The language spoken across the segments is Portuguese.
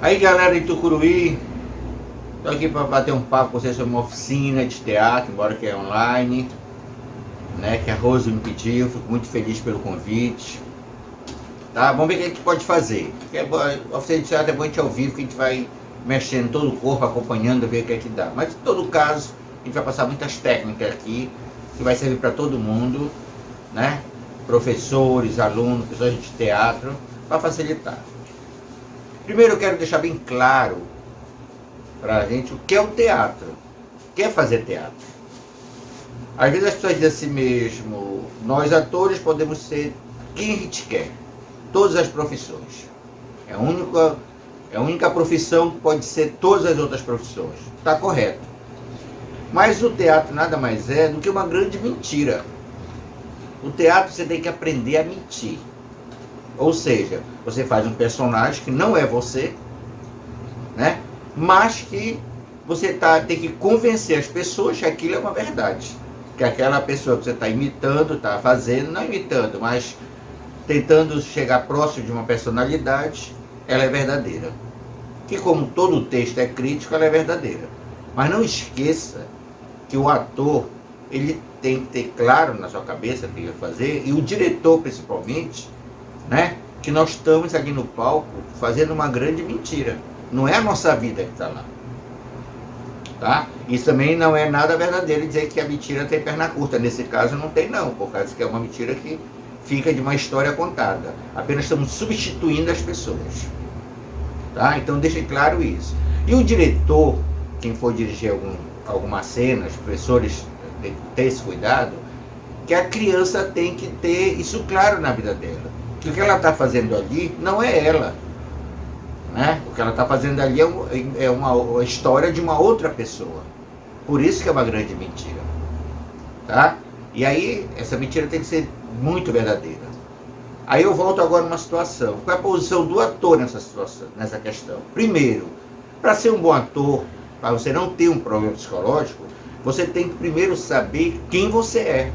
Aí, galera de Tucuruí, tô aqui para bater um papo com vocês sobre uma oficina de teatro, embora que é online, né? Que a Rose me pediu, fico muito feliz pelo convite. Tá? Vamos ver o que a gente pode fazer. A oficina de teatro é bom a gente ao vivo, que a gente vai mexendo todo o corpo, acompanhando, ver o que é que dá. Mas em todo caso, a gente vai passar muitas técnicas aqui, que vai servir para todo mundo, né? Professores, alunos, pessoas de teatro, para facilitar. Primeiro eu quero deixar bem claro para a gente o que é o teatro. O que é fazer teatro? Às vezes as pessoas dizem assim mesmo, nós atores podemos ser quem a gente quer, todas as profissões. É a única profissão que pode ser todas as outras profissões. Está correto. Mas o teatro nada mais é do que uma grande mentira. O teatro você tem que aprender a mentir. Ou seja, você faz um personagem que não é você, né? Mas que você tem que convencer as pessoas que aquilo é uma verdade. Que aquela pessoa que você está imitando, está fazendo, não imitando, mas tentando chegar próximo de uma personalidade, ela é verdadeira. Que como todo texto é crítico, ela é verdadeira. Mas não esqueça que o ator, ele tem que ter claro na sua cabeça o que ele vai fazer, e o diretor principalmente, né? Que nós estamos aqui no palco fazendo uma grande mentira. Não é a nossa vida que está lá. Tá? Isso também não é nada verdadeiro dizer que a mentira tem perna curta. Nesse caso não tem não, por causa que é uma mentira que fica de uma história contada. Apenas estamos substituindo as pessoas. Tá? Então deixe claro isso. E o diretor, quem for dirigir alguma cena, os professores têm que ter esse cuidado, que a criança tem que ter isso claro na vida dela. Que o que ela está fazendo ali não é ela. Né? O que ela está fazendo ali é uma história de uma outra pessoa. Por isso que é uma grande mentira. Tá? E aí, essa mentira tem que ser muito verdadeira. Aí eu volto agora numa situação. Qual é a posição do ator nessa situação, nessa questão? Primeiro, para ser um bom ator, para você não ter um problema psicológico, você tem que primeiro saber quem você é,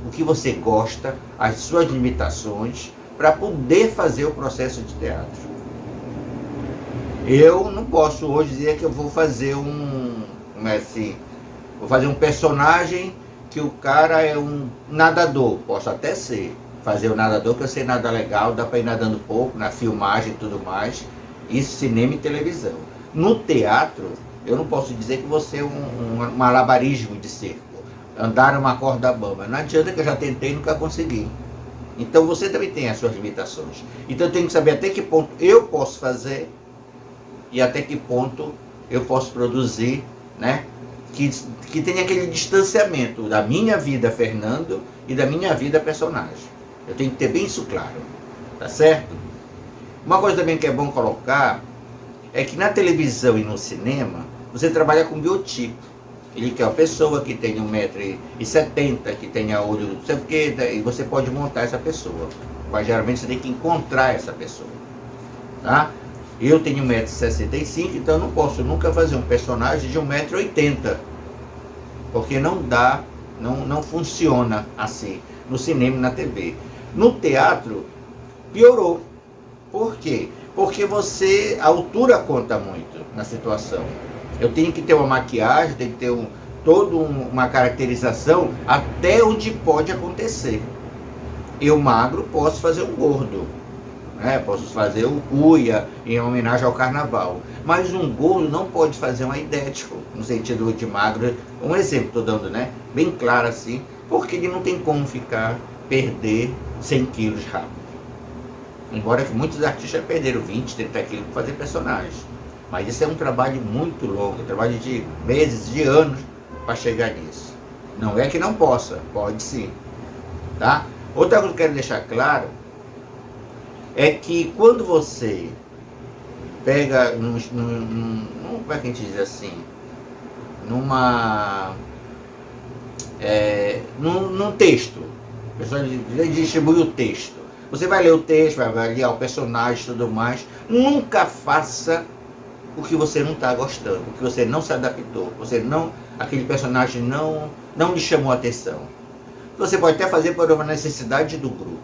o que você gosta, as suas limitações, para poder fazer o processo de teatro. Eu não posso hoje dizer que eu vou fazer vou fazer um personagem que o cara é um nadador. Posso até fazer o nadador, que eu sei nadar legal, dá para ir nadando pouco, na filmagem e tudo mais. Isso, cinema e televisão. No teatro, eu não posso dizer que você é um malabarismo de circo, andar numa corda bamba. Não adianta, que eu já tentei e nunca consegui. Então você também tem as suas limitações. Então eu tenho que saber até que ponto eu posso fazer e até que ponto eu posso produzir, né? Que tenha aquele distanciamento da minha vida, Fernando, e da minha vida, personagem. Eu tenho que ter bem isso claro, tá certo? Uma coisa também que é bom colocar é que na televisão e no cinema você trabalha com biotipo. Ele quer uma pessoa que tenha 1,70 m, que tenha olho, não sei o que, e você pode montar essa pessoa. Mas geralmente você tem que encontrar essa pessoa. Tá? Eu tenho 1,65 m, então eu não posso nunca fazer um personagem de 1,80 m. Porque não dá, não funciona assim, no cinema e na TV. No teatro, piorou. Por quê? Porque a altura conta muito na situação. Eu tenho que ter uma maquiagem, tem que ter toda uma caracterização até onde pode acontecer. Eu magro posso fazer um gordo, né? Posso fazer o cuia em homenagem ao carnaval. Mas um gordo não pode fazer um aidético, no sentido de magro. Um exemplo estou dando, né? Bem claro assim, porque ele não tem como perder 100 quilos rápido. Embora que muitos artistas perderam 20, 30 quilos para fazer personagens. Mas isso é um trabalho muito longo, um trabalho de meses, de anos para chegar nisso. Não é que não possa, pode sim. Tá? Outra coisa que eu quero deixar claro é que quando você pega como é que a gente diz assim? Num texto, a pessoa distribui o texto. Você vai ler o texto, vai avaliar o personagem e tudo mais. Nunca faça o que você não está gostando, o que você não se adaptou, aquele personagem não lhe chamou a atenção. Você pode até fazer por uma necessidade do grupo,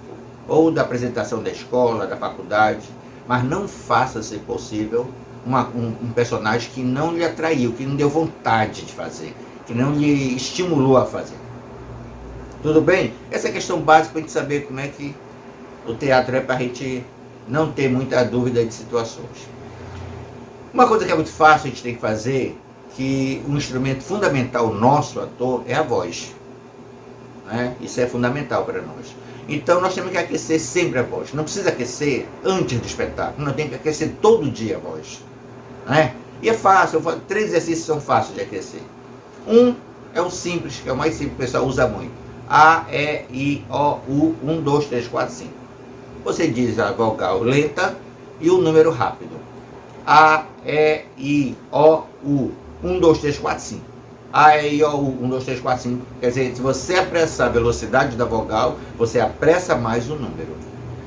ou da apresentação da escola, da faculdade, mas não faça, se possível, um personagem que não lhe atraiu, que não deu vontade de fazer, que não lhe estimulou a fazer. Tudo bem? Essa é a questão básica para a gente saber como é que o teatro é, para a gente não ter muita dúvida de situações. Uma coisa que é muito fácil a gente tem que fazer, que um instrumento fundamental nosso, ator, é a voz. Né? Isso é fundamental para nós. Então nós temos que aquecer sempre a voz. Não precisa aquecer antes do espetáculo, nós temos que aquecer todo dia a voz. Né? E é fácil, 3 exercícios são fáceis de aquecer. Um é o simples, que é o mais simples, o pessoal usa muito. A, E, I, O, U, 1, 2, 3, 4, 5. Você diz a vogal lenta e o número rápido. A, E, I, O, U, 1, 2, 3, 4, 5. A, E, I, O, U, 1, 2, 3, 4, 5. Quer dizer, se você apressar a velocidade da vogal, você apressa mais o número.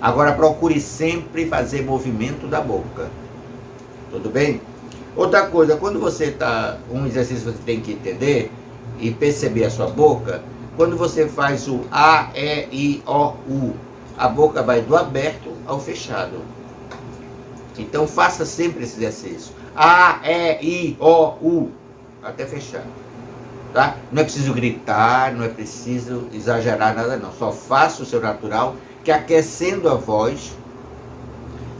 Agora procure sempre fazer movimento da boca. Tudo bem? Outra coisa, quando você está... Um exercício que você tem que entender e perceber a sua boca, quando você faz o A, E, I, O, U, a boca vai do aberto ao fechado. Então faça sempre esse exercício. A, E, I, O, U, até fechar. Tá? Não é preciso gritar, não é preciso exagerar nada não. Só faça o seu natural, que aquecendo a voz,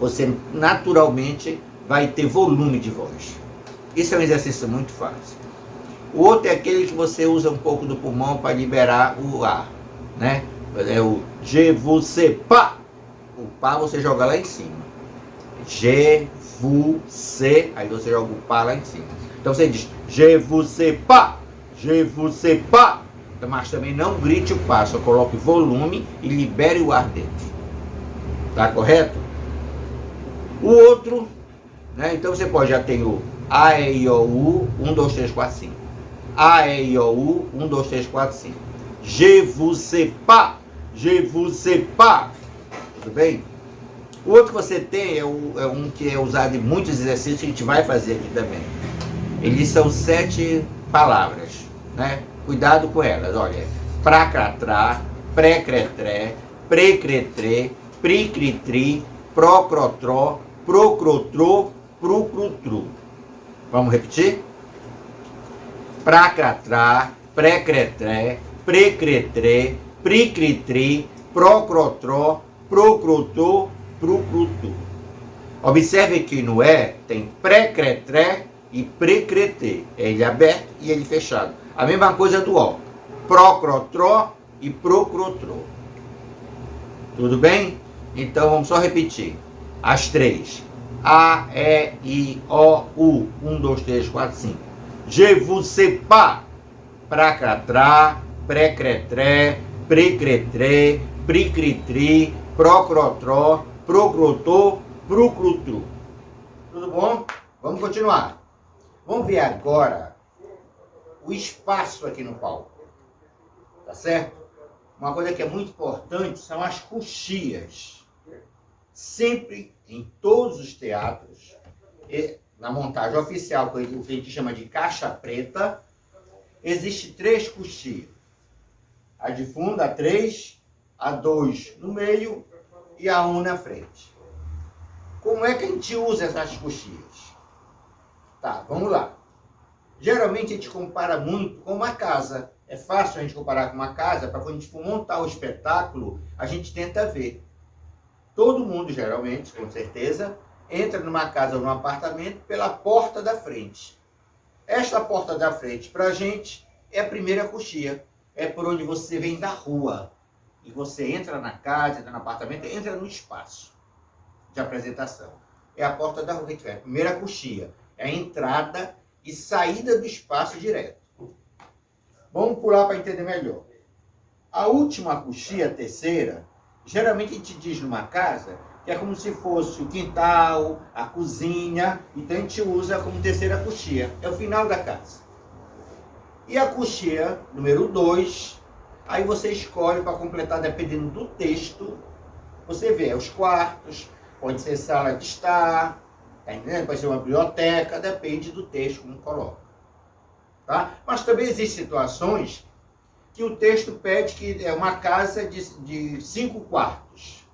você naturalmente vai ter volume de voz. Isso é um exercício muito fácil. O outro é aquele que você usa um pouco do pulmão para liberar o ar, né? É o je, você, pá. O pá você joga lá em cima. Je, você, aí você joga o pá lá em cima. Então você diz je, você, pá. Je, você, pá. Mas também não grite o pá, só coloque volume e libere o ar dentro. Tá correto? O outro, né? Então você pode, já tem o A, E, I, O, U, 1, 2, 3, 4, 5. A, E, I, O, U, 1, 2, 3, 4, 5. Je, você, pá. Je, você, pá. Tudo bem? O outro que você tem é um que é usado em muitos exercícios, que a gente vai fazer aqui também. Eles são 7 palavras, né? Cuidado com elas, olha. Pracratrá, pré-cretré, pre-cretré, pri-cri-tri, procrotró, procrotrô, prucrutru. Vamos repetir? Pracratrá, pré-cretré, pre-cretré, pri-cri-tri, procrotró, procrotô, prucrutu. Observe que no E tem pré-cretré e pre-cretê. Ele aberto e ele fechado. A mesma coisa do O. Procrotró e procrotrô. Tudo bem? Então vamos só repetir. As 3. A, E, I, O, U. 1, 2, 3, 4, 5. Je, você, pá. Pracratrá, pré-cretré, pre-cretré, pri-cri-tri, procrotró, procrotô, prucrutru. Tudo bom? Vamos continuar. Vamos ver agora o espaço aqui no palco. Tá certo? Uma coisa que é muito importante são as coxias. Sempre, em todos os teatros, na montagem oficial, que a gente chama de caixa preta, existe 3 coxias. A de fundo, a 3, a 2 no meio e a 1 na frente. Como é que a gente usa essas coxias? Tá, vamos lá. Geralmente a gente compara muito com uma casa. É fácil a gente comparar com uma casa, para quando a gente for montar o espetáculo, a gente tenta ver. Todo mundo, geralmente, com certeza, entra numa casa ou num apartamento pela porta da frente. Esta porta da frente, para a gente, é a primeira coxia. É por onde você vem da rua. E você entra na casa, entra no apartamento, entra no espaço de apresentação. É a porta da rua que tiver. A primeira coxia é a entrada e saída do espaço direto. Vamos pular para entender melhor. A última coxia, a terceira, geralmente a gente diz numa casa que é como se fosse o quintal, a cozinha, então a gente usa como terceira coxia. É o final da casa. E a coxia número 2, aí você escolhe para completar, dependendo do texto, você vê os quartos, pode ser sala de estar, tá entendendo? Pode ser uma biblioteca, depende do texto como coloca. Tá? Mas também existem situações que o texto pede que é uma casa de 5 quartos.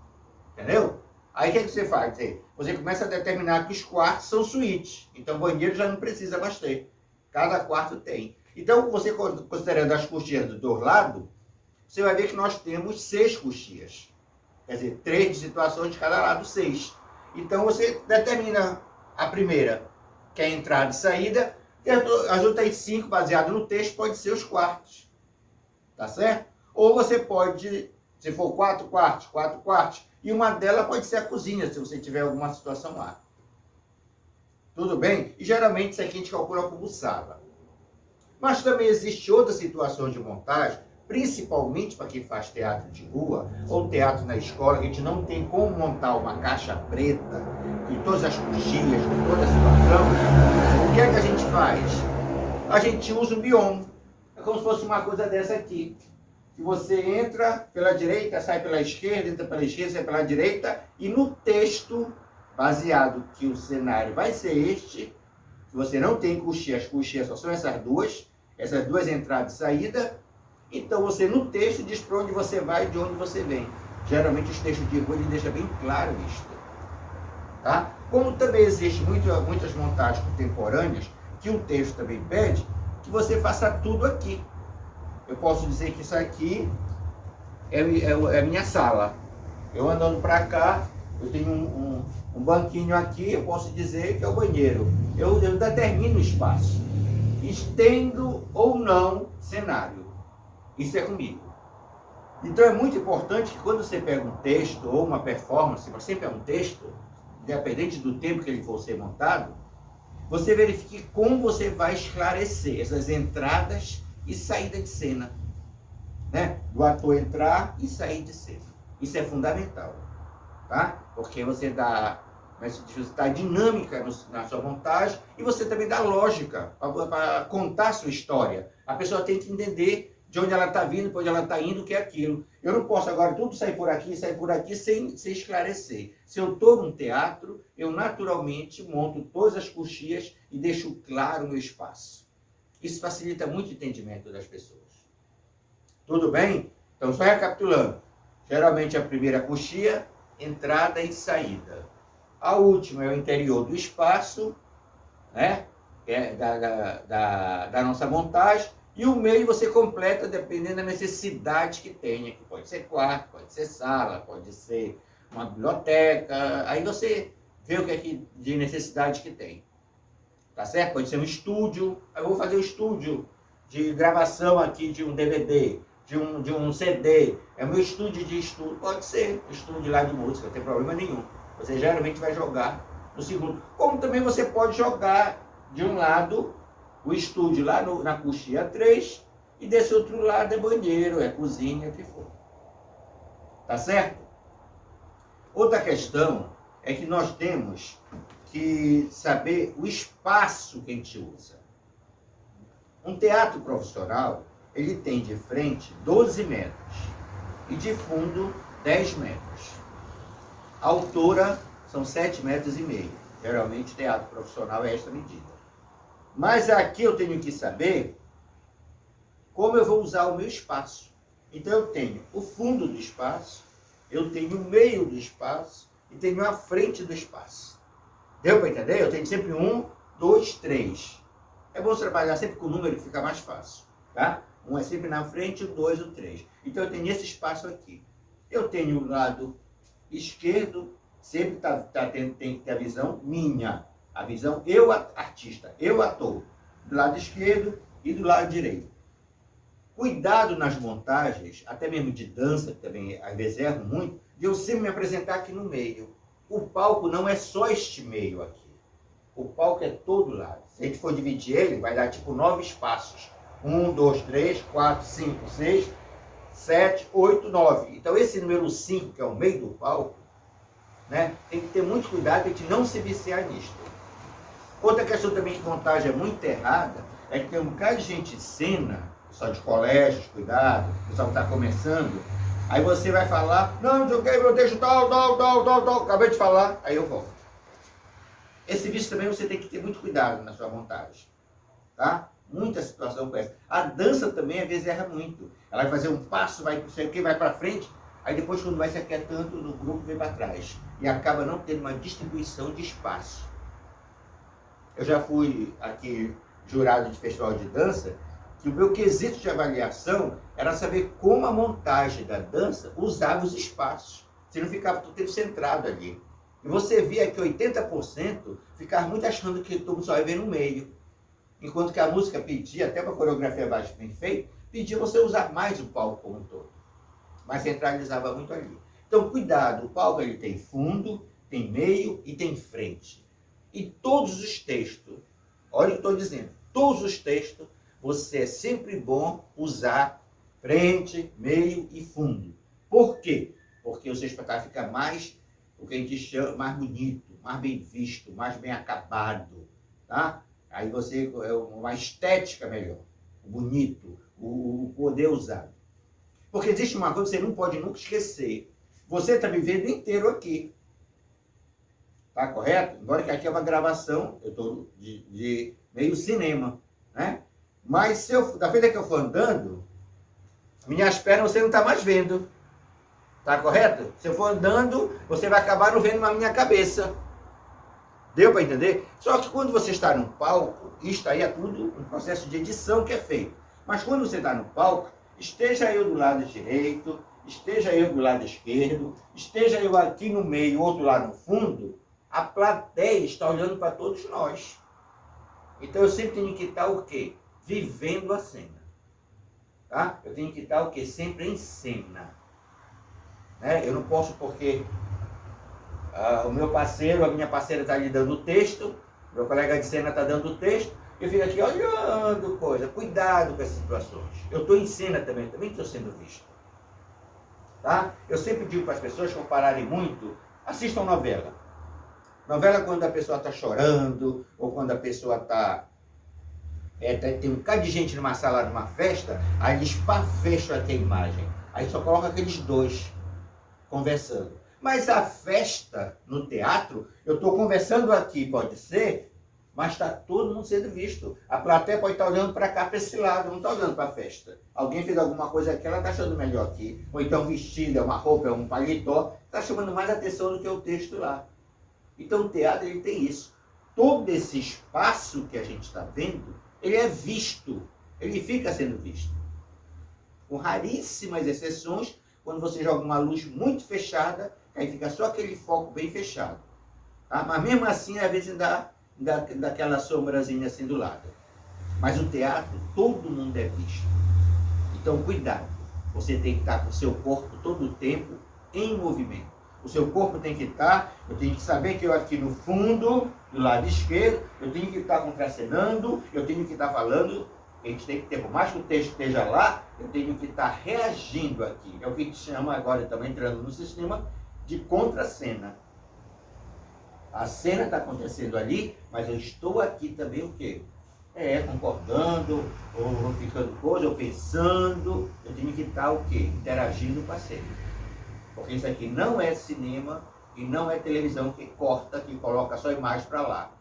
Entendeu? Aí o que você faz? Você começa a determinar que os quartos são suítes. Então, banheiro já não precisa mais ter. Cada quarto tem. Então, você considerando as coxias do dois lados, você vai ver que nós temos 6 coxias. Quer dizer, 3 situações de cada lado, 6. Então, você determina a primeira, que é a entrada e saída, e as outras 5, baseado no texto, pode ser os quartos. Tá certo? Ou você pode, se for 4 quartos, 4 quartos, e uma delas pode ser a cozinha, se você tiver alguma situação lá. Tudo bem? E geralmente isso aqui a gente calcula como sala. Mas também existe outra situação de montagem, principalmente para quem faz teatro de rua ou teatro na escola, que a gente não tem como montar uma caixa preta com todas as coxias, com toda a situação. O que é que a gente faz? A gente usa um biombo. É como se fosse uma coisa dessa aqui. Que você entra pela direita, sai pela esquerda, entra pela esquerda, sai pela direita, e no texto, baseado que o cenário vai ser este, se você não tem coxia, as coxias só são essas duas entradas e saída, então você no texto diz para onde você vai e de onde você vem. Geralmente os textos de rua ele deixa bem claro isso. Tá? Como também existe muitas montagens contemporâneas, que o texto também pede que você faça tudo aqui. Eu posso dizer que isso aqui é a minha sala. Eu andando para cá, eu tenho um banquinho aqui, eu posso dizer que é o banheiro. Eu determino o espaço. Estendo ou não cenário. Isso é comigo. Então é muito importante que quando você pega um texto ou uma performance, sempre é um texto, independente do tempo que ele for ser montado, você verifique como você vai esclarecer essas entradas e saída de cena. Né? Do ator entrar e sair de cena. Isso é fundamental. Tá? Porque você dá dinâmica na sua montagem e você também dá lógica para contar a sua história. A pessoa tem que entender de onde ela está vindo, para onde ela está indo, o que é aquilo. Eu não posso agora tudo sair por aqui sem esclarecer. Se eu estou num teatro, eu naturalmente monto todas as coxias e deixo claro o meu espaço. Isso facilita muito o entendimento das pessoas. Tudo bem? Então, só recapitulando. Geralmente a primeira coxia, entrada e saída. A última é o interior do espaço, né? Da nossa montagem. E o meio você completa dependendo da necessidade que tenha. Que pode ser quarto, pode ser sala, pode ser uma biblioteca. Aí você vê o que é de necessidade que tem. Tá certo? Pode ser um estúdio. Aí eu vou fazer um estúdio de gravação aqui de um DVD, de um CD. É o meu estúdio de estudo. Pode ser estúdio lá de música, não tem problema nenhum. Você geralmente vai jogar no segundo. Como também você pode jogar de um lado o estúdio lá na coxia 3 e desse outro lado é banheiro, é cozinha, o que for. Tá certo? Outra questão é que nós temos que saber o espaço que a gente usa. Um teatro profissional, ele tem de frente 12 metros e de fundo 10 metros. A altura são 7,5 metros. Geralmente, teatro profissional é esta medida. Mas aqui eu tenho que saber como eu vou usar o meu espaço. Então eu tenho o fundo do espaço, eu tenho o meio do espaço e tenho a frente do espaço. Deu para entender? Eu tenho sempre 1, 2, 3. É bom trabalhar sempre com o número que fica mais fácil. Tá? 1 é sempre na frente, o 2, o 3. Então eu tenho esse espaço aqui. Eu tenho o lado esquerdo, sempre tem que ter a visão minha. A visão, eu artista, eu ator, do lado esquerdo e do lado direito. Cuidado nas montagens, até mesmo de dança, que também às vezes erro muito, de eu sempre me apresentar aqui no meio. O palco não é só este meio aqui. O palco é todo lado. Se a gente for dividir ele, vai dar tipo 9 espaços. 1, 2, 3, 4, 5, 6, 7, 8, 9. Então esse número 5, que é o meio do palco, né, tem que ter muito cuidado para a gente não se viciar nisto. Outra questão também de montagem é muito errada, é que tem um bocado de gente em cena, pessoal de colégios, cuidado, o pessoal que está começando, aí você vai falar, não, eu deixo tal, acabei de falar, aí eu volto. Esse vício também você tem que ter muito cuidado na sua montagem, tá? Muita situação com essa. A dança também às vezes erra muito. Ela vai fazer um passo, vai para frente, aí depois quando vai se aquietando, o grupo vem para trás. e acaba não tendo uma distribuição de espaço. Eu já fui aqui jurado de festival de dança, que o meu quesito de avaliação era saber como a montagem da dança usava os espaços. Você não ficava todo tempo centrado ali. E você via que 80% ficava muito achando que todo mundo só ia ver no meio. Enquanto que a música pedia, até uma coreografia baixo bem feita, pedia você usar mais o palco como um todo. Mas centralizava muito ali. Então, cuidado, o palco ele tem fundo, tem meio e tem frente. E todos os textos, olha o que eu estou dizendo, todos os textos, você é sempre bom usar frente, meio e fundo. Por quê? Porque o seu espetáculo fica mais, o que a gente chama, mais bonito, mais bem visto, mais bem acabado, tá? Aí você, é uma estética melhor, bonito, o poder usado. Porque existe uma coisa que você não pode nunca esquecer. Você está vivendo inteiro aqui. Tá correto? Embora que aqui é uma gravação, eu estou de meio cinema, né? Mas se eu, da feita que eu for andando, minhas pernas você não está mais vendo. Tá correto? Se eu for andando, você vai acabar não vendo na minha cabeça. Deu para entender? Só que quando você está no palco, isto aí é tudo um processo de edição que é feito. Mas quando você está no palco, esteja eu do lado direito, esteja eu do lado esquerdo, esteja eu aqui no meio, outro lá no fundo, a plateia está olhando para todos nós. Então eu sempre tenho que estar o quê? Vivendo a cena. Tá? Eu tenho que estar o quê? Sempre em cena. Né? Eu não posso porque o meu parceiro, a minha parceira está ali dando o texto, meu colega de cena está dando o texto, eu fico aqui olhando coisa. Cuidado com essas situações. Eu estou em cena também estou sendo visto. Tá? Eu sempre digo para as pessoas, compararem muito, assistam novela. Novela quando a pessoa está chorando, ou quando a pessoa está... tem um bocado de gente numa sala, numa festa, aí eles fecham aqui a imagem. Aí só coloca aqueles dois conversando. Mas a festa no teatro, eu estou conversando aqui, pode ser, mas está todo mundo sendo visto. A plateia pode estar olhando para cá, para esse lado, não está olhando para a festa. Alguém fez alguma coisa aqui, ela está achando melhor aqui. Ou então vestido, é uma roupa, é um paletó, está chamando mais atenção do que o texto lá. Então o teatro ele tem isso. Todo esse espaço que a gente está vendo, ele é visto, ele fica sendo visto. Com raríssimas exceções, quando você joga uma luz muito fechada, aí fica só aquele foco bem fechado. Tá? Mas mesmo assim, às vezes dá aquela sombrazinha assim do lado. Mas o teatro, todo mundo é visto. Então, cuidado. Você tem que estar com o seu corpo todo o tempo em movimento. O seu corpo tem que estar, eu tenho que saber que eu aqui no fundo, do lado esquerdo, eu tenho que estar contracenando, eu tenho que estar falando, a gente tem que ter, por mais que o texto esteja lá, eu tenho que estar reagindo aqui. É o que a gente chama agora, também entrando no sistema, de contracena. A cena está acontecendo ali, mas eu estou aqui também o quê? Concordando, ou ficando coisa, ou pensando, eu tenho que estar o quê? Interagindo com a cena. Porque isso aqui não é cinema e não é televisão que corta, que coloca só a imagem para lá.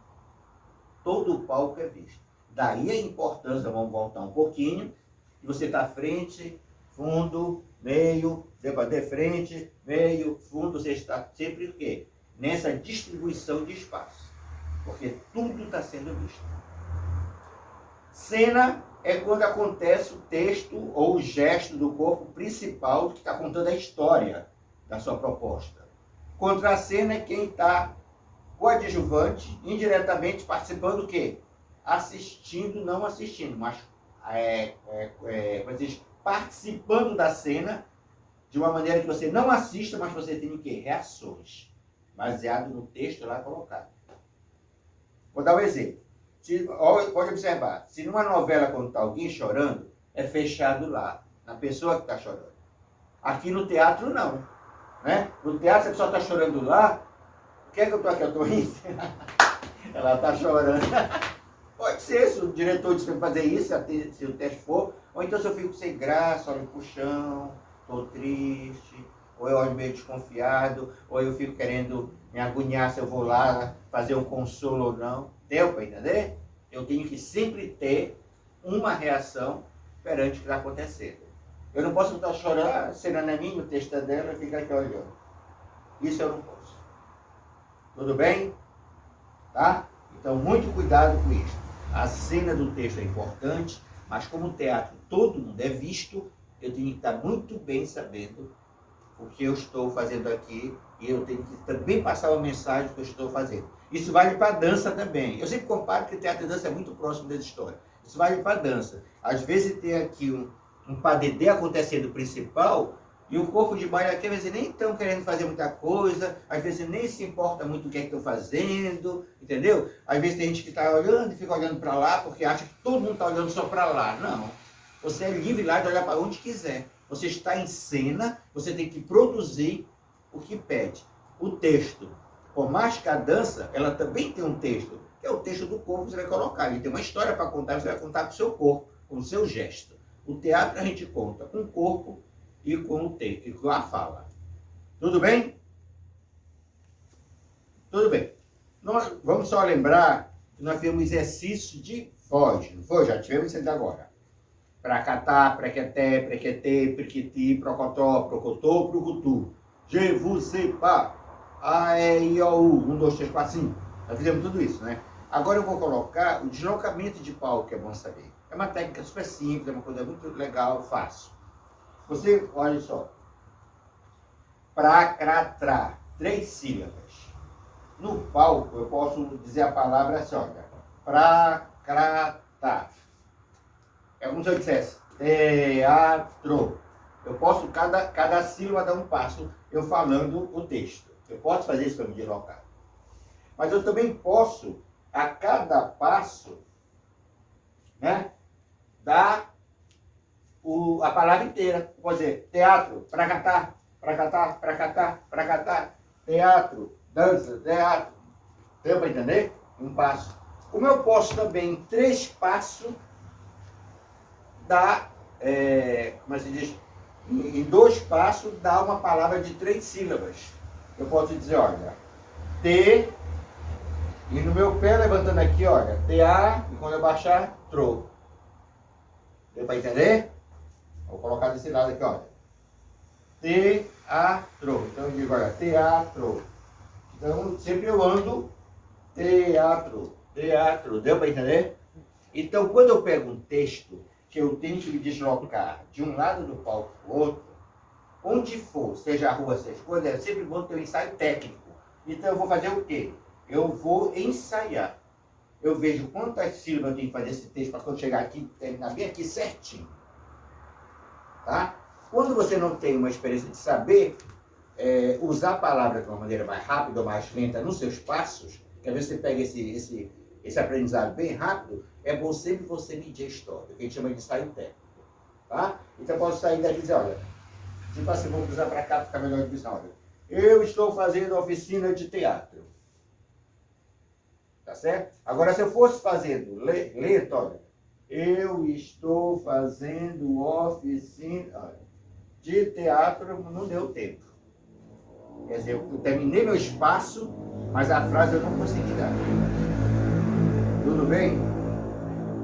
Todo o palco é visto. Daí a importância, vamos voltar um pouquinho, de você estar frente, fundo, meio, debater frente, meio, fundo, você está sempre o quê? Nessa distribuição de espaço. Porque tudo está sendo visto. Cena é quando acontece o texto ou o gesto do corpo principal que está contando a história da sua proposta. Contracena é quem está coadjuvante, indiretamente participando do quê? Assistindo, não assistindo, mas participando da cena de uma maneira que você não assista, mas você tem o quê? Reações, baseado no texto lá colocado. Vou dar um exemplo. Pode observar, se numa novela quando está alguém chorando, é fechado lá, na pessoa que está chorando. Aqui no teatro não. Né? No teatro, se a pessoa está chorando lá, o que é que eu estou aqui? Eu estou rindo. Ela está chorando. Pode ser, se o diretor disser fazer isso, se o teste for, ou então se eu fico sem graça, olho pro chão, estou triste, ou eu olho meio desconfiado, ou eu fico querendo me agoniar se eu vou lá fazer um consolo ou não. Deu para entender? Eu tenho que sempre ter uma reação perante o que está acontecendo. Eu não posso estar chorando, a cena não é minha, o texto é dela, e ficar aqui olhando. Isso eu não posso. Tudo bem? Tá? Então, muito cuidado com isso. A cena do texto é importante, mas como teatro todo mundo é visto, eu tenho que estar muito bem sabendo o que eu estou fazendo aqui e eu tenho que também passar uma mensagem que eu estou fazendo. Isso vale para a dança também. Eu sempre comparo que teatro e dança é muito próximo da história. Isso vale para a dança. Às vezes tem aqui um padedê acontecendo principal e o corpo de baile aqui, às vezes, nem estão querendo fazer muita coisa, às vezes nem se importa muito o que é que estão fazendo, entendeu? Às vezes tem gente que está olhando e fica olhando para lá porque acha que todo mundo está olhando só para lá. Não. Você é livre lá de olhar para onde quiser. Você está em cena, você tem que produzir o que pede. O texto. Por mais que a dança, ela também tem um texto, que é o texto do corpo que você vai colocar. Ele tem uma história para contar, você vai contar com o seu corpo, com o seu gesto. O teatro a gente conta com o corpo e com o texto, e com a fala. Tudo bem? Tudo bem. Nós vamos só lembrar que nós fizemos exercício de voz, não foi? Já tivemos isso agora. Pracatá, prequeté, prequetê, priquiti, procotó, procotô, procutu. Jevu, sepá, a, e, i, o, u. 1, 2, 3, 4, 5. Nós fizemos tudo isso, né? Agora eu vou colocar o deslocamento de palco, que é bom saber. É uma técnica super simples, é uma coisa muito legal, fácil. Você, olha só. Pracratrá, 3 sílabas. No palco, eu posso dizer a palavra assim, olha. Pracratá. É como se eu dissesse teatro. Eu posso, cada sílaba dar um passo, eu falando o texto. Eu posso fazer isso para me deslocar. Mas eu também posso, a cada passo, né, dar a palavra inteira. Eu posso dizer teatro, pracatá, pracatá, pracatá, pracatá, teatro, dança, teatro. Deu para entender? Um passo. Como eu posso também, em 3 passos, dar, como se diz, em 2 passos, dar uma palavra de 3 sílabas. Eu posso dizer, olha, T, e no meu pé, levantando aqui, olha, T-A, e quando eu baixar, tro. Deu para entender? Vou colocar desse lado aqui, olha. Teatro. Então eu digo, olha, teatro. Então, sempre eu ando teatro, teatro. Deu para entender? Então, quando eu pego um texto, que eu tenho que me deslocar de um lado do palco para o outro, onde for, seja a rua, seja coisa, é sempre bom ter um ensaio técnico. Então eu vou fazer o quê? Eu vou ensaiar. Eu vejo quantas sílabas eu tenho que fazer esse texto para quando chegar aqui, terminar bem aqui certinho. Tá? Quando você não tem uma experiência de saber usar a palavra de uma maneira mais rápida ou mais lenta nos seus passos, que às vezes você pega esse aprendizado bem rápido, é bom sempre você medir a história, que a gente chama de ensaio técnico. Tá? Então eu posso sair daqui e dizer, olha, tipo assim, vou cruzar para cá para ficar melhor de visão. Olha, eu estou fazendo oficina de teatro. Tá certo? Agora, se eu fosse fazendo letra, olha, eu estou fazendo oficina de teatro, não deu tempo. Quer dizer, eu terminei meu espaço, mas a frase eu não consegui dar. Tudo bem?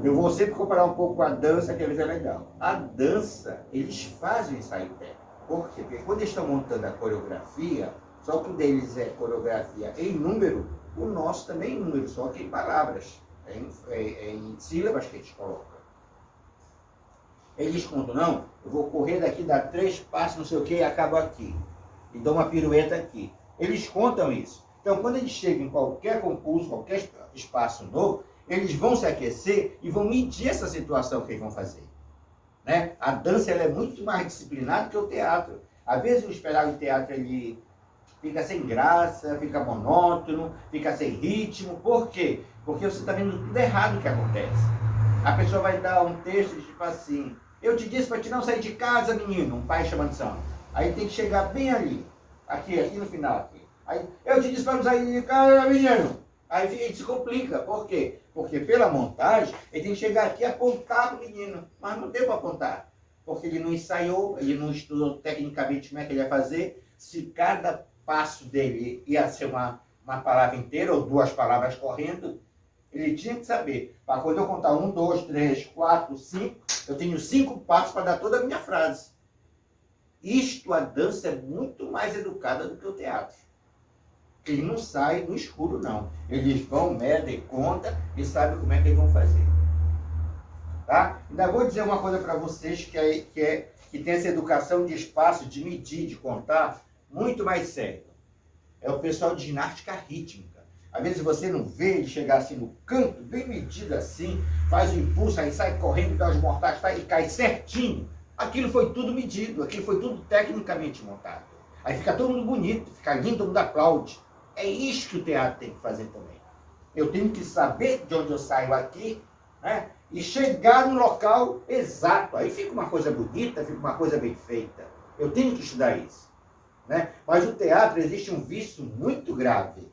Eu vou sempre comparar um pouco com a dança, que às vezes é legal. A dança, eles fazem o ensaio técnico. Por quê? Porque quando eles estão montando a coreografia, só que o deles é coreografia em número, o nosso também em número, só que em palavras, em sílabas que a gente coloca. Eles contam, não, eu vou correr daqui, dar 3 passos, não sei o que, e acabo aqui. E dou uma pirueta aqui. Eles contam isso. Então, quando eles chegam em qualquer concurso, qualquer espaço novo, eles vão se aquecer e vão medir essa situação que eles vão fazer. Né? A dança ela é muito mais disciplinada que o teatro. Às vezes o espetáculo de teatro ele fica sem graça, fica monótono, fica sem ritmo. Por quê? Porque você está vendo tudo errado que acontece. A pessoa vai dar um texto tipo assim, eu te disse para te não sair de casa, menino, um pai chamando atenção. Aí tem que chegar bem ali, aqui no final. Aqui. Aí, eu te disse para não sair de casa, menino. Aí ele se complica. Por quê? Porque pela montagem, ele tem que chegar aqui e apontar para o menino. Mas não deu para apontar. Porque ele não ensaiou, ele não estudou tecnicamente como é que ele ia fazer. Se cada passo dele ia ser uma palavra inteira ou 2 palavras correndo, ele tinha que saber. Para quando eu contar 1, 2, 3, 4, 5, eu tenho 5 passos para dar toda a minha frase. A dança é muito mais educada do que o teatro. Eles não saem no escuro, não. Eles vão, medem, conta e sabem como é que eles vão fazer. Tá? Ainda vou dizer uma coisa para vocês que tem essa educação de espaço, de medir, de contar, muito mais sério. É o pessoal de ginástica rítmica. Às vezes você não vê ele chegar assim no canto, bem medido assim, faz o impulso, aí sai correndo, dá os mortais, tá, e cai certinho. Aquilo foi tudo medido, aquilo foi tudo tecnicamente montado. Aí fica todo mundo bonito, fica lindo, todo mundo aplaude. É isso que o teatro tem que fazer também. Eu tenho que saber de onde eu saio aqui, né? E chegar no local exato. Aí fica uma coisa bonita, fica uma coisa bem feita. Eu tenho que estudar isso. Né? Mas no teatro existe um vício muito grave.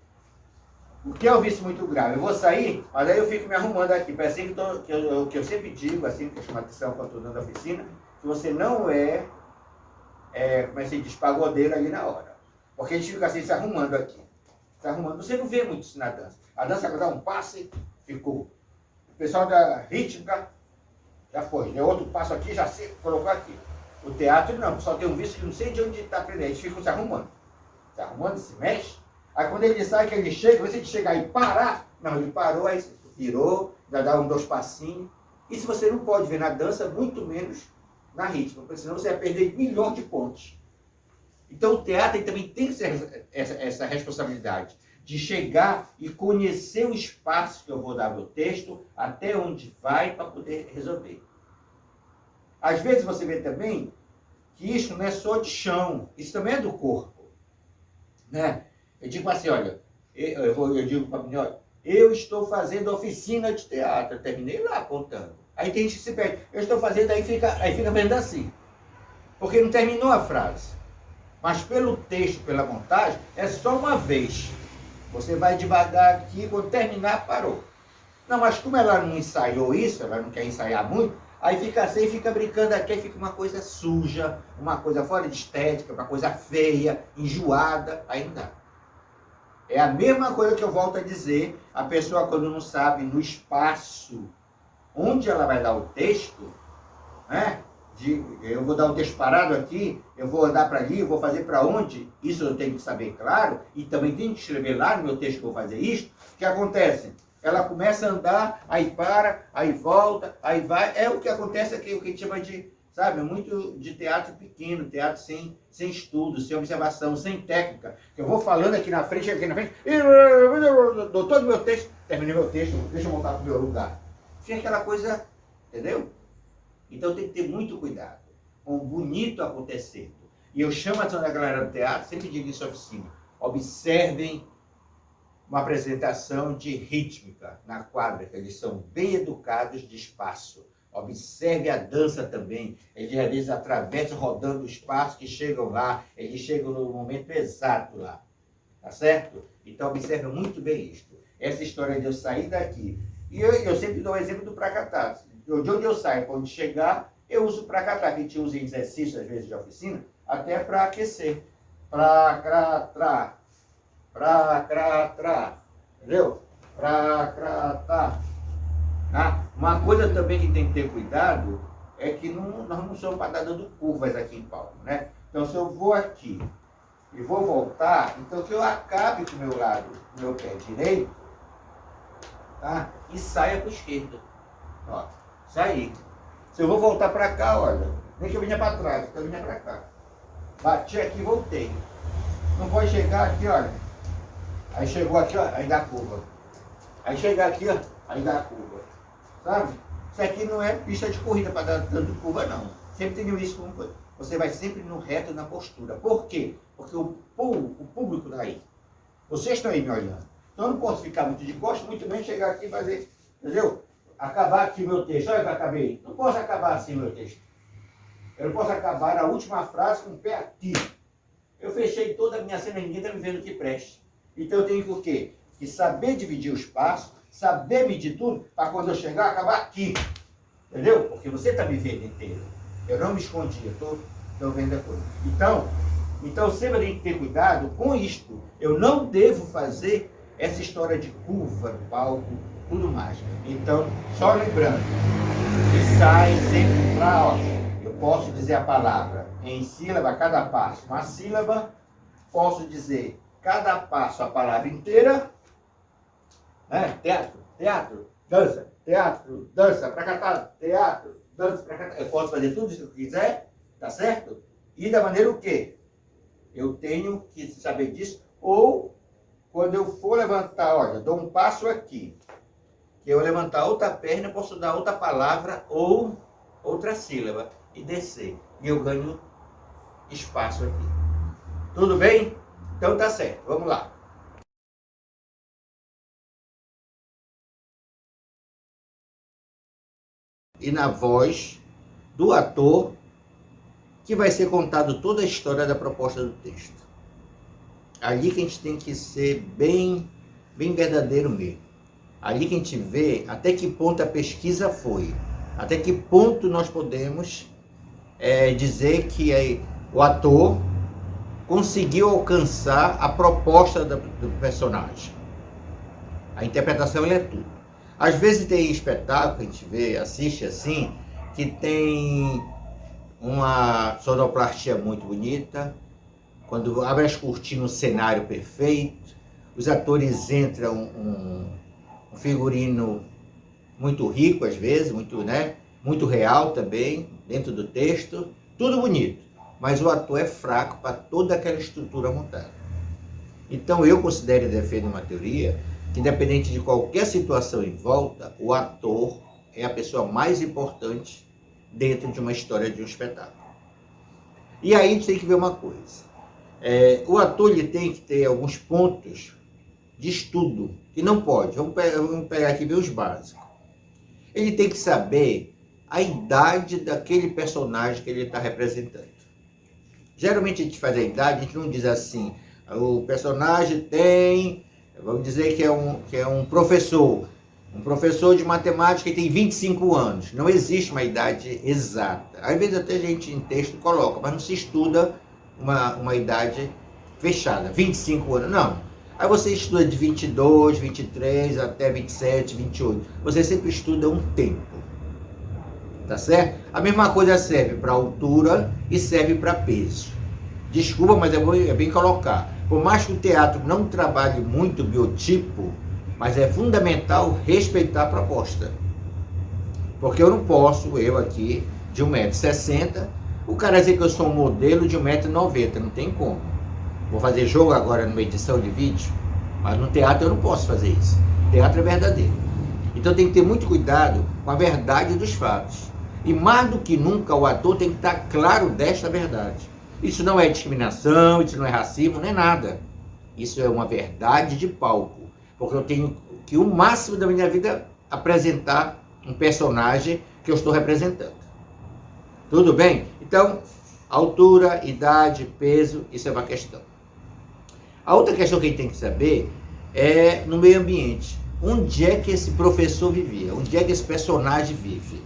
O que é o vício muito grave? Eu vou sair, mas aí eu fico me arrumando aqui. Parece que eu sempre digo, assim, que eu chamo a atenção quando estou dando a oficina, que você não como é que se diz, pagodeiro ali na hora. Porque a gente fica assim se arrumando aqui. Se arrumando. Você não vê muito isso na dança. A dança vai dar um passe, ficou. O pessoal da rítmica já foi. Deu outro passo aqui, já se colocou aqui. O teatro não, só tem um vício que não sei de onde está aprendendo. Eles ficam se arrumando, se mexe. Aí quando ele sai, que ele chega, se ele chegar e parar, não, ele parou, aí virou, já dá um, dois passinhos. Isso você não pode ver na dança, muito menos na rítmica, porque senão você vai perder milhões de pontos. Então o teatro também tem que ser essa responsabilidade de chegar e conhecer o espaço que eu vou dar meu texto, até onde vai, para poder resolver. Às vezes você vê também que isso não é só de chão, isso também é do corpo. Né? Eu digo assim, olha, eu digo para mim, olha, eu estou fazendo oficina de teatro, eu terminei lá contando. Aí tem gente que se perde, eu estou fazendo, aí fica vendo assim, porque não terminou a frase. Mas pelo texto, pela montagem, é só uma vez. Você vai devagar aqui, quando terminar, parou. Não, mas como ela não ensaiou isso, ela não quer ensaiar muito, aí fica assim, fica brincando aqui, fica uma coisa suja, uma coisa fora de estética, uma coisa feia, enjoada, aí não dá. É a mesma coisa que eu volto a dizer, a pessoa quando não sabe no espaço onde ela vai dar o texto, né? Eu vou dar um texto parado aqui, eu vou andar para ali, eu vou fazer para onde, isso eu tenho que saber, claro, e também tenho que escrever lá no meu texto que eu vou fazer isso. O que acontece? Ela começa a andar, aí para, aí volta, aí vai. É o que acontece aqui, o que a gente chama de, sabe, muito de teatro pequeno, teatro sem estudo, sem observação, sem técnica. Eu vou falando aqui na frente, e dou todo o meu texto, terminei meu texto, deixa eu voltar para o meu lugar. Fica aquela coisa, entendeu? Então tem que ter muito cuidado com o bonito acontecendo. E eu chamo a atenção da galera do teatro, sempre digo isso na oficina, observem uma apresentação de rítmica na quadra, que eles são bem educados de espaço. Observe a dança também. Eles às vezes atravessam rodando o espaço que chegam lá, eles chegam no momento exato lá. Tá certo? Então observe muito bem isto. Essa história de eu sair daqui. E eu sempre dou o exemplo do pracatá. De onde eu saio, para onde chegar, eu uso o pracatá, que a gente usa em exercício, às vezes, de oficina, até para aquecer. Pra, entendeu? Tá? Uma coisa também que tem que ter cuidado é que nós não somos para dar dando curvas aqui em palco, né? Então, se eu vou aqui e vou voltar, então que eu acabe com o meu lado, com o meu pé direito, tá? E saia para o esquerdo. Ó, saí. Se eu vou voltar para cá, olha, nem que eu vinha para trás, eu vinha para cá. Bati aqui e voltei. Não pode chegar aqui, olha. Aí chegou aqui, ó, aí dá a curva. Aí chegar aqui, ó, aí dá a curva. Sabe? Isso aqui não é pista de corrida para dar dando curva, não. Sempre tenho isso como coisa. Você vai sempre no reto na postura. Por quê? Porque o público está aí. Vocês estão aí me olhando. Então eu não posso ficar muito de costas, muito bem chegar aqui e fazer, entendeu? Acabar aqui o meu texto. Olha que eu acabei. Não posso acabar assim o meu texto. Eu não posso acabar a última frase com o pé aqui. Eu fechei toda a minha cena, ninguém está me vendo que preste. Então eu tenho que o quê? Que saber dividir o espaço, saber medir tudo, para quando eu chegar, acabar aqui. Entendeu? Porque você está me vendo inteiro. Eu não me escondi, eu estou vendo a coisa. Então sempre tem que ter cuidado com isto. Eu não devo fazer essa história de curva no palco, tudo mais. Então, só lembrando, que sai sempre para, ó, eu posso dizer a palavra em sílaba, cada passo. Uma sílaba, posso dizer cada passo a palavra inteira, né? Teatro, dança pra cá, teatro, dança pra cá. Eu posso fazer tudo isso que eu quiser, tá certo? E da maneira o quê? Eu tenho que saber disso. Ou, quando eu for levantar, olha, dou um passo aqui, que eu levantar outra perna, eu posso dar outra palavra ou outra sílaba e descer. E eu ganho espaço aqui. Tudo bem? Então tá certo, vamos lá. E na voz do ator, que vai ser contado toda a história da proposta do texto. Ali que a gente tem que ser bem verdadeiro mesmo. Ali que a gente vê até que ponto a pesquisa foi, até que ponto nós podemos dizer que o ator conseguiu alcançar a proposta do personagem. A interpretação é tudo. Às vezes tem espetáculo, a gente vê, assiste assim, que tem uma sonoplastia muito bonita, quando abre as cortinas, um cenário perfeito, os atores entram um figurino muito rico às vezes, muito real também, dentro do texto, tudo bonito, mas o ator é fraco para toda aquela estrutura montada. Então eu considero e defendo uma teoria que, independente de qualquer situação em volta, o ator é a pessoa mais importante dentro de uma história de um espetáculo. E aí a gente tem que ver uma coisa. O ator ele tem que ter alguns pontos de estudo, que não pode. Vamos pegar aqui bem os básicos. Ele tem que saber a idade daquele personagem que ele está representando. Geralmente a gente faz a idade, a gente não diz assim, o personagem tem, vamos dizer que é um professor de matemática que tem 25 anos. Não existe uma idade exata. Às vezes até a gente em texto coloca, mas não se estuda uma idade fechada, 25 anos, não. Aí você estuda de 22, 23 até 27, 28. Você sempre estuda um tempo. Tá certo? A mesma coisa serve para altura e serve para peso. Desculpa, mas é bem colocar. Por mais que o teatro não trabalhe muito biotipo, mas é fundamental respeitar a proposta. Porque eu não posso, eu aqui, de 1,60 m, o cara dizer que eu sou um modelo de 1,90 m, não tem como. Vou fazer jogo agora numa edição de vídeo, mas no teatro eu não posso fazer isso. O teatro é verdadeiro. Então tem que ter muito cuidado com a verdade dos fatos. E mais do que nunca o ator tem que estar claro desta verdade. Isso não é discriminação, isso não é racismo, não é nada. Isso é uma verdade de palco. Porque eu tenho que o máximo da minha vida apresentar um personagem que eu estou representando. Tudo bem? Então, altura, idade, peso, isso é uma questão. A outra questão que a gente tem que saber é no meio ambiente. Onde é que esse professor vivia? Onde é que esse personagem vive?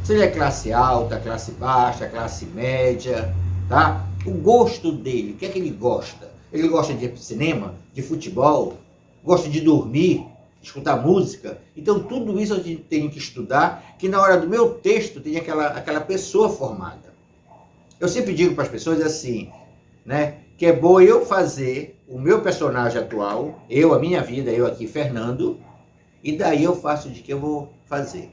Se ele é classe alta, classe baixa, classe média, tá? O gosto dele, o que é que ele gosta? Ele gosta de cinema, de futebol, gosta de dormir, escutar música. Então tudo isso a gente tem que estudar, que na hora do meu texto tem aquela pessoa formada. Eu sempre digo para as pessoas assim, né? Que é bom eu fazer o meu personagem atual, a minha vida, eu aqui, Fernando, e daí eu faço de que eu vou fazer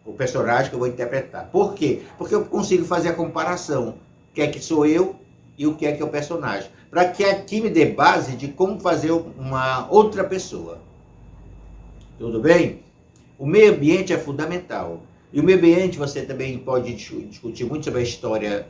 o personagem que eu vou interpretar. Por quê? Porque eu consigo fazer a comparação. O que é que sou eu e o que é o personagem. Para que aqui me dê base de como fazer uma outra pessoa. Tudo bem? O meio ambiente é fundamental. E o meio ambiente você também pode discutir muito sobre a história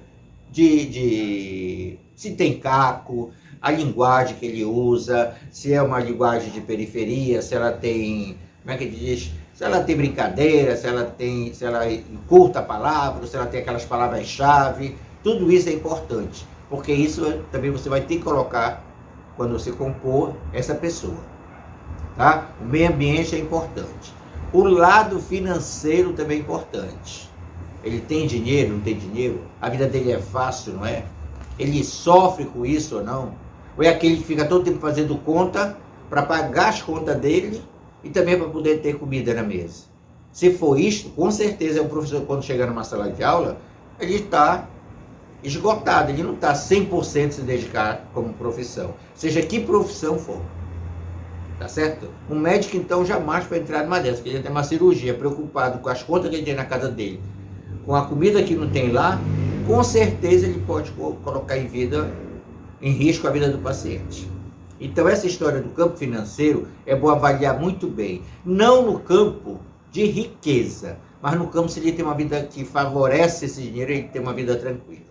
de se tem caco, a linguagem que ele usa, se é uma linguagem de periferia, se ela tem, como é que diz? Se ela tem brincadeira, se ela encurta a palavra, se ela tem aquelas palavras-chave, tudo isso é importante, porque isso também você vai ter que colocar quando você compor essa pessoa, tá? O meio ambiente é importante. O lado financeiro também é importante. Ele tem dinheiro, não tem dinheiro? A vida dele é fácil, não é? Ele sofre com isso ou não? Ou é aquele que fica todo tempo fazendo conta para pagar as contas dele e também para poder ter comida na mesa? Se for isto, com certeza é um professor, quando chegar numa sala de aula, ele está esgotado, ele não está 100% se dedicar como profissão, seja que profissão for. Tá certo? Um médico, então, jamais vai entrar numa dessas, porque ele tem uma cirurgia, preocupado com as contas que ele tem na casa dele, com a comida que não tem lá, com certeza ele pode colocar em risco a vida do paciente. Então, essa história do campo financeiro é bom avaliar muito bem. Não no campo de riqueza, mas no campo se ele tem uma vida que favorece esse dinheiro, ele tem uma vida tranquila.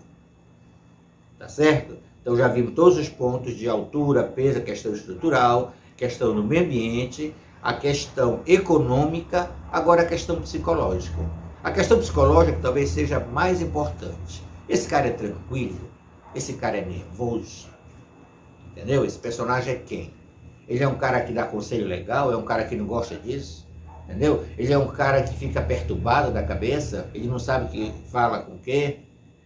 Tá certo? Então, já vimos todos os pontos de altura, peso, questão estrutural, questão do meio ambiente, a questão econômica, agora a questão psicológica. A questão psicológica talvez seja mais importante. Esse cara é tranquilo? Esse cara é nervoso? Entendeu? Esse personagem é quem? Ele é um cara que dá conselho legal? É um cara que não gosta disso? Entendeu? Ele é um cara que fica perturbado da cabeça? Ele não sabe o que fala com o quê?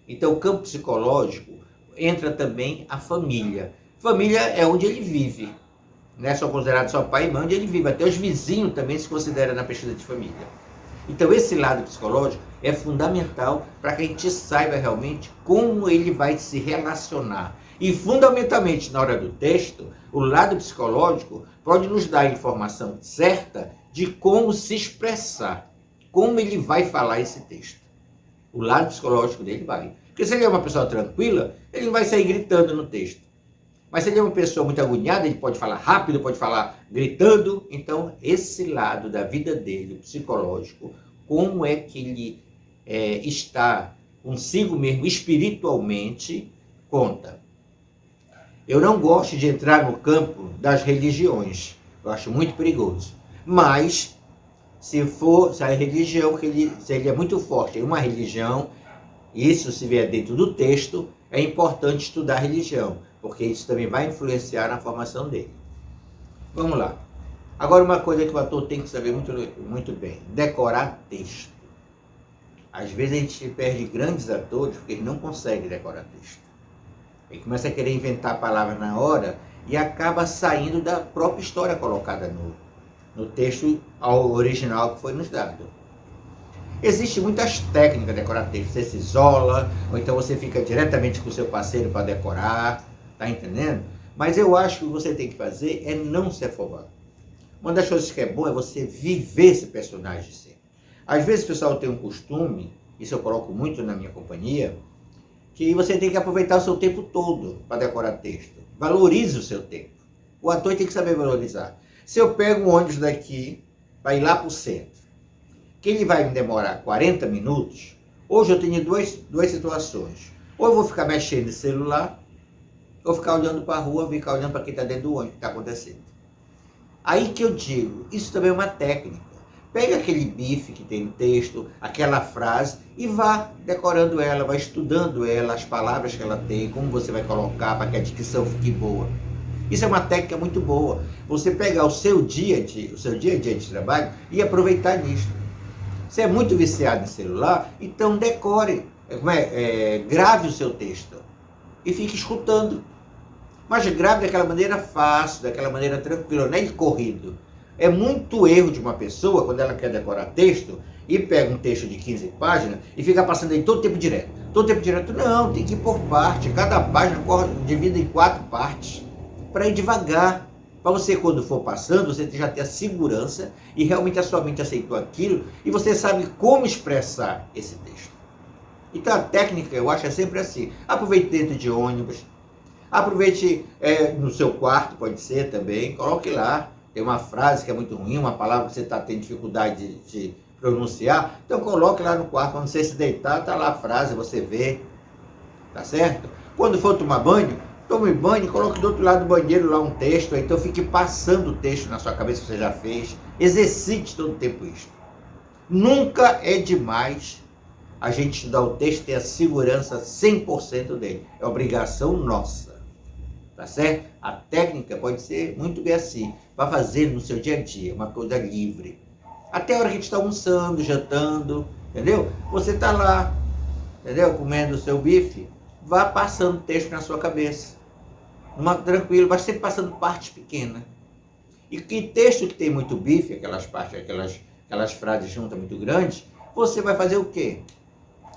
Então, o campo psicológico entra também a família. Família é onde ele vive. Não é só considerado só pai e mãe, onde ele vive. Até os vizinhos também se consideram na pesquisa de família. Então, esse lado psicológico é fundamental para que a gente saiba realmente como ele vai se relacionar. E, fundamentalmente, na hora do texto, o lado psicológico pode nos dar a informação certa de como se expressar, como ele vai falar esse texto. O lado psicológico dele vai. Porque se ele é uma pessoa tranquila, ele não vai sair gritando no texto. Mas se ele é uma pessoa muito agoniada, ele pode falar rápido, pode falar gritando. Então, esse lado da vida dele, o psicológico, como é que ele está consigo mesmo espiritualmente, conta. Eu não gosto de entrar no campo das religiões. Eu acho muito perigoso. Mas, se a religião, se ele é muito forte em uma religião, isso se vier dentro do texto, é importante estudar a religião, porque isso também vai influenciar na formação dele. Vamos lá. Agora, uma coisa que o ator tem que saber muito, muito bem: decorar texto. Às vezes a gente perde grandes atores porque eles não conseguem decorar texto. Ele começa a querer inventar palavras na hora e acaba saindo da própria história colocada no texto original que foi nos dado. Existem muitas técnicas de decorar texto. Você se isola, ou então você fica diretamente com o seu parceiro para decorar, tá entendendo? Mas eu acho que o que você tem que fazer é não se afobar. Uma das coisas que é bom é você viver esse personagem sempre. Às vezes o pessoal tem um costume, isso eu coloco muito na minha companhia, que você tem que aproveitar o seu tempo todo para decorar texto. Valorize o seu tempo. O ator tem que saber valorizar. Se eu pego um ônibus daqui para ir lá para o centro, que ele vai me demorar 40 minutos, hoje eu tenho duas situações. Ou eu vou ficar mexendo no celular, ou ficar olhando para a rua, ficar olhando para quem está dentro do ônibus, o que está acontecendo. Aí que eu digo, isso também é uma técnica. Pega aquele bife que tem no texto, aquela frase, e vá decorando ela, vá estudando ela, as palavras que ela tem, como você vai colocar para que a dicção fique boa. Isso é uma técnica muito boa. Você pegar o seu dia a dia de trabalho e aproveitar nisso. Você é muito viciado em celular, então decore, grave o seu texto e fique escutando. Mas grave daquela maneira fácil, daquela maneira tranquila, não é corrido. É muito erro de uma pessoa, quando ela quer decorar texto, e pega um texto de 15 páginas e fica passando aí todo o tempo direto. Todo o tempo direto, não, tem que ir por parte. Cada página divide em 4 partes, para ir devagar. Para você, quando for passando, você já ter a segurança e realmente a sua mente aceitou aquilo e você sabe como expressar esse texto. Então a técnica, eu acho, é sempre assim. Aproveite dentro de ônibus, aproveite no seu quarto, pode ser também, coloque lá. Tem uma frase que é muito ruim, uma palavra que você está tendo dificuldade de pronunciar, então coloque lá no quarto. Quando você se deitar, está lá a frase, você vê, tá certo? Quando for tomar banho, tome banho e coloque do outro lado do banheiro lá um texto, então fique passando o texto na sua cabeça que você já fez. Exercite todo o tempo isso. Nunca é demais a gente estudar o texto e ter a segurança 100% dele. É obrigação nossa, tá certo? A técnica pode ser muito bem assim, para fazer no seu dia a dia, uma coisa livre. Até a hora que a gente está almoçando, jantando, entendeu? Você está lá, entendeu? Comendo o seu bife, vá passando o texto na sua cabeça. Tranquilo, mas sempre passando parte pequena. E que texto que tem muito bife, aquelas frases juntas muito grandes, você vai fazer o quê?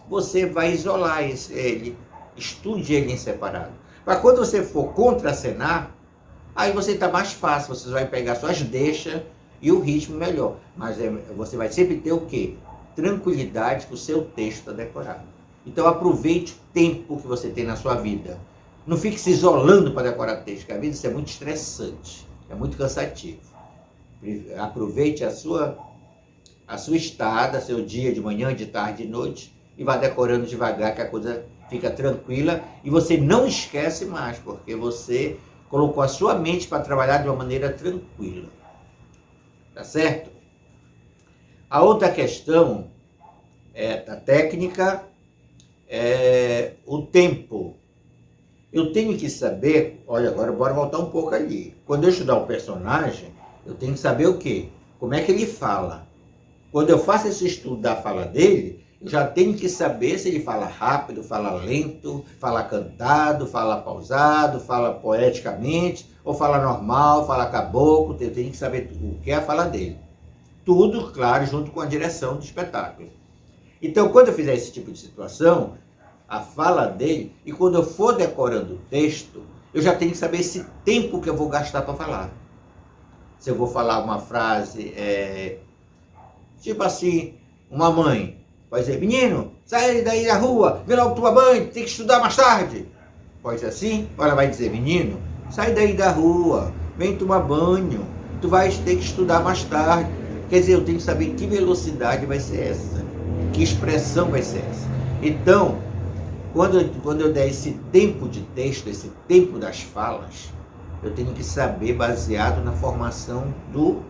Você vai isolar ele. Estude ele em separado. Para quando você for contracenar, aí você está mais fácil, você vai pegar suas deixas e o ritmo melhor. Mas você vai sempre ter o quê? Tranquilidade que o seu texto está decorado. Então aproveite o tempo que você tem na sua vida. Não fique se isolando para decorar texto, porque a vida isso é muito estressante, é muito cansativo. Aproveite a sua estada, seu dia de manhã, de tarde, de noite, e vá decorando devagar, que a coisa fica tranquila e você não esquece mais, porque você colocou a sua mente para trabalhar de uma maneira tranquila. Tá certo? A outra questão da técnica é o tempo. Eu tenho que saber, olha, agora bora voltar um pouco ali. Quando eu estudar o personagem, eu tenho que saber o quê? Como é que ele fala. Quando eu faço esse estudo da fala dele, eu já tenho que saber se ele fala rápido, fala lento, fala cantado, fala pausado, fala poeticamente, ou fala normal, fala caboclo. Eu tenho que saber o que é a fala dele. Tudo, claro, junto com a direção do espetáculo. Então, quando eu fizer esse tipo de situação, a fala dele, e quando eu for decorando o texto, eu já tenho que saber esse tempo que eu vou gastar para falar. Se eu vou falar uma frase, tipo assim, uma mãe pode dizer, menino, sai daí da rua, vê logo tua mãe, tem que estudar mais tarde. Pode ser assim, ou ela vai dizer, menino, sai daí da rua, vem tomar banho, tu vais ter que estudar mais tarde. Quer dizer, eu tenho que saber que velocidade vai ser essa, que expressão vai ser essa. Então, quando eu der esse tempo de texto, esse tempo das falas, eu tenho que saber, baseado na formação do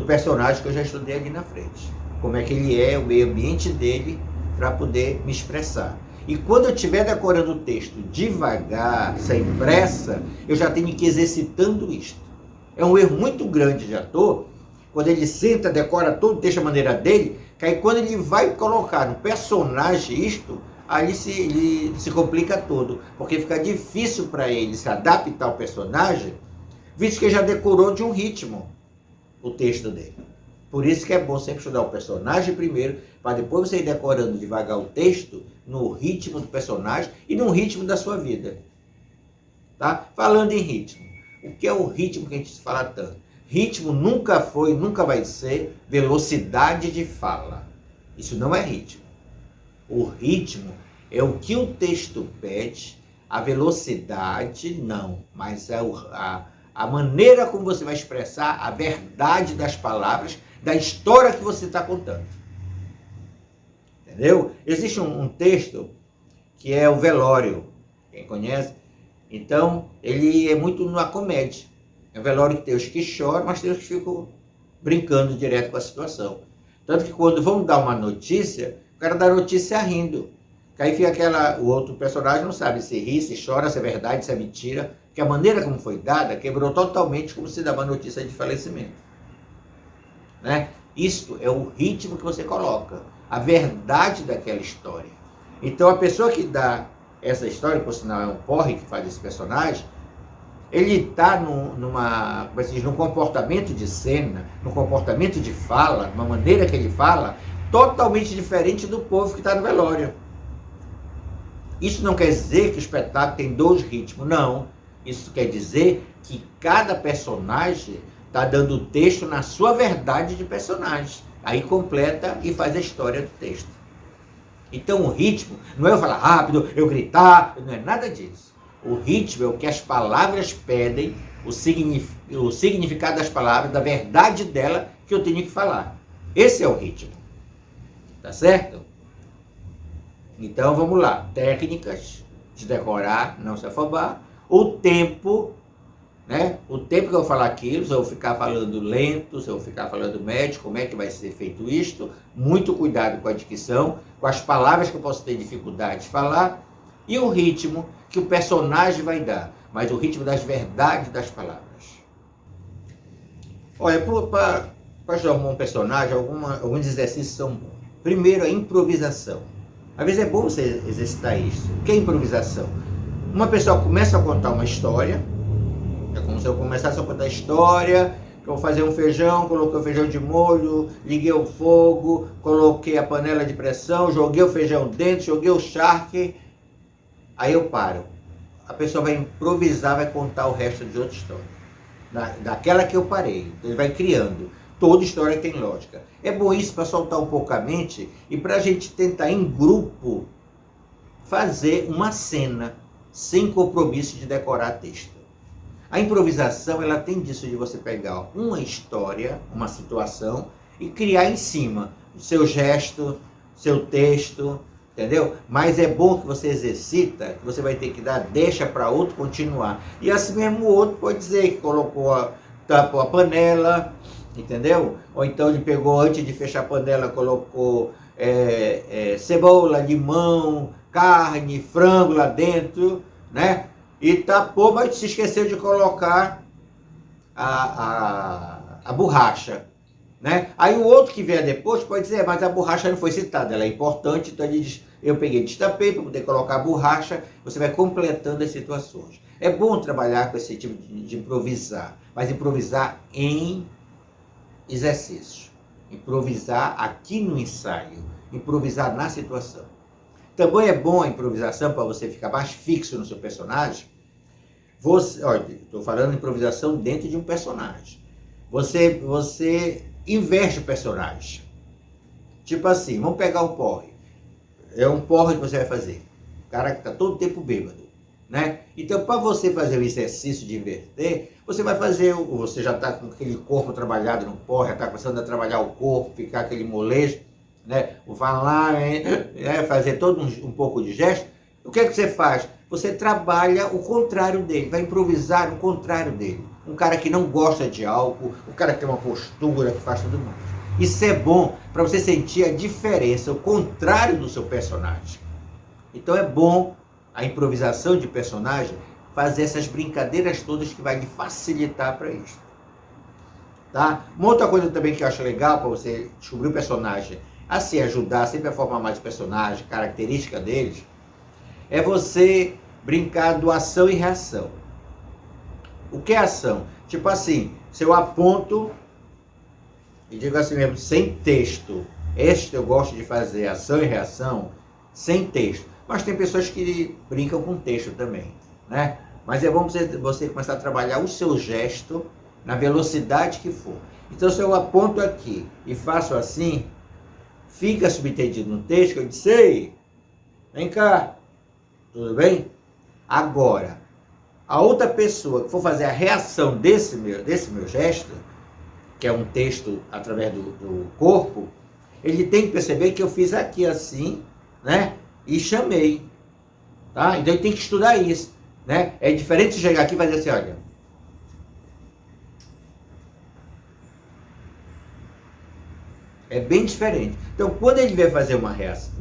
personagem que eu já estudei ali na frente. Como é que ele é, o meio ambiente dele, para poder me expressar. E quando eu estiver decorando o texto devagar, sem pressa, eu já tenho que ir exercitando isto. É um erro muito grande de ator, quando ele senta, decora todo o texto à maneira dele, que aí quando ele vai colocar no personagem isto, aí ele se complica todo, porque fica difícil para ele se adaptar ao personagem, visto que ele já decorou de um ritmo o texto dele. Por isso que é bom sempre estudar o personagem primeiro, para depois você ir decorando devagar o texto no ritmo do personagem e no ritmo da sua vida. Tá? Falando em ritmo, o que é o ritmo que a gente fala tanto? Ritmo nunca foi, nunca vai ser velocidade de fala. Isso não é ritmo. O ritmo é o que o texto pede, a velocidade não, mas é a maneira como você vai expressar a verdade das palavras, da história que você está contando. Entendeu? Existe um texto que é o velório, quem conhece? Então, ele é muito numa comédia. É um velório que tem os que choram, mas tem os que ficam brincando direto com a situação. Tanto que quando vão dar uma notícia, o cara dá a notícia rindo. Que aí fica o outro personagem não sabe se ri, se chora, se é verdade, se é mentira. Porque a maneira como foi dada quebrou totalmente como se dá uma notícia de falecimento. Né? Isto é o ritmo que você coloca, a verdade daquela história. Então a pessoa que dá essa história, por sinal é um porre que faz esse personagem, ele está num comportamento de cena, num comportamento de fala, numa maneira que ele fala, totalmente diferente do povo que está no velório. Isso não quer dizer que o espetáculo tem dois ritmos, não. Isso quer dizer que cada personagem está dando o texto na sua verdade de personagem. Aí completa e faz a história do texto. Então o ritmo não é eu falar rápido, eu gritar, não é nada disso. O ritmo é o que as palavras pedem, o significado das palavras, da verdade dela que eu tenho que falar. Esse é o ritmo. Tá certo? Então vamos lá. Técnicas de decorar, não se afobar. O tempo, né? O tempo que eu falar aquilo, se eu ficar falando lento, se eu ficar falando médio, como é que vai ser feito isto? Muito cuidado com a dicção, com as palavras que eu posso ter dificuldade de falar. E o ritmo que o personagem vai dar, mas o ritmo das verdades das palavras. Olha, para ajudar um personagem, alguns exercícios são bons. Primeiro, a improvisação. Às vezes é bom você exercitar isso. O que é improvisação? Uma pessoa começa a contar uma história, é como se eu começasse a contar a história, que eu vou fazer um feijão, coloquei o feijão de molho, liguei o fogo, coloquei a panela de pressão, joguei o feijão dentro, joguei o charque, Aí eu paro. A pessoa vai improvisar, vai contar o resto de outra história. Daquela que eu parei. Ele vai criando. Toda história tem lógica. É bom isso para soltar um pouco a mente e para a gente tentar, em grupo, fazer uma cena sem compromisso de decorar texto. A improvisação, ela tem disso de você pegar uma história, uma situação e criar em cima o seu gesto, seu texto, entendeu? Mas é bom que você exercita, que você vai ter que dar deixa para outro continuar. E assim mesmo o outro pode dizer que tapou a panela, entendeu? Ou então ele pegou, antes de fechar a panela, colocou cebola, limão, carne, frango lá dentro, né? E tapou, mas se esqueceu de colocar a borracha, né? Aí o outro que vier depois pode dizer, mas a borracha não foi citada, ela é importante, então ele diz, eu peguei, destapei para poder colocar a borracha, você vai completando as situações. É bom trabalhar com esse tipo de improvisar, mas improvisar em exercício, improvisar aqui no ensaio, improvisar na situação. Também é bom a improvisação para você ficar mais fixo no seu personagem. Olha, estou falando de improvisação dentro de um personagem. Você inverte o personagem. Tipo assim, vamos pegar um porre. É um porre que você vai fazer. O cara que está todo o tempo bêbado, né? Então, para você fazer o exercício de inverter, você vai fazer, você já está com aquele corpo trabalhado no porre, já está começando a trabalhar o corpo, ficar aquele molejo, né? O falar, fazer todo um pouco de gesto. O que é que você faz? Você trabalha o contrário dele, vai improvisar o contrário dele. Um cara que não gosta de álcool, um cara que tem uma postura, que faz tudo mais. Isso é bom para você sentir a diferença, o contrário do seu personagem. Então é bom a improvisação de personagem fazer essas brincadeiras todas que vai lhe facilitar para isso. Tá? Uma outra coisa também que eu acho legal para você descobrir o personagem, assim, ajudar sempre a formar mais o personagem, característica deles, é você brincar do ação e reação. O que é ação? Tipo assim, se eu aponto e digo assim mesmo, sem texto, este eu gosto de fazer ação e reação sem texto. Mas tem pessoas que brincam com texto também, né? Mas é bom você começar a trabalhar o seu gesto na velocidade que for. Então, se eu aponto aqui e faço assim, fica subentendido no texto que eu disse, ei, vem cá, tudo bem? Agora, a outra pessoa que for fazer a reação desse meu gesto, que é um texto através do corpo, ele tem que perceber que eu fiz aqui assim, né? E chamei, tá? Então ele tem que estudar isso, né? É diferente de chegar aqui e fazer assim, olha. É bem diferente. Então, quando ele vier fazer uma reação,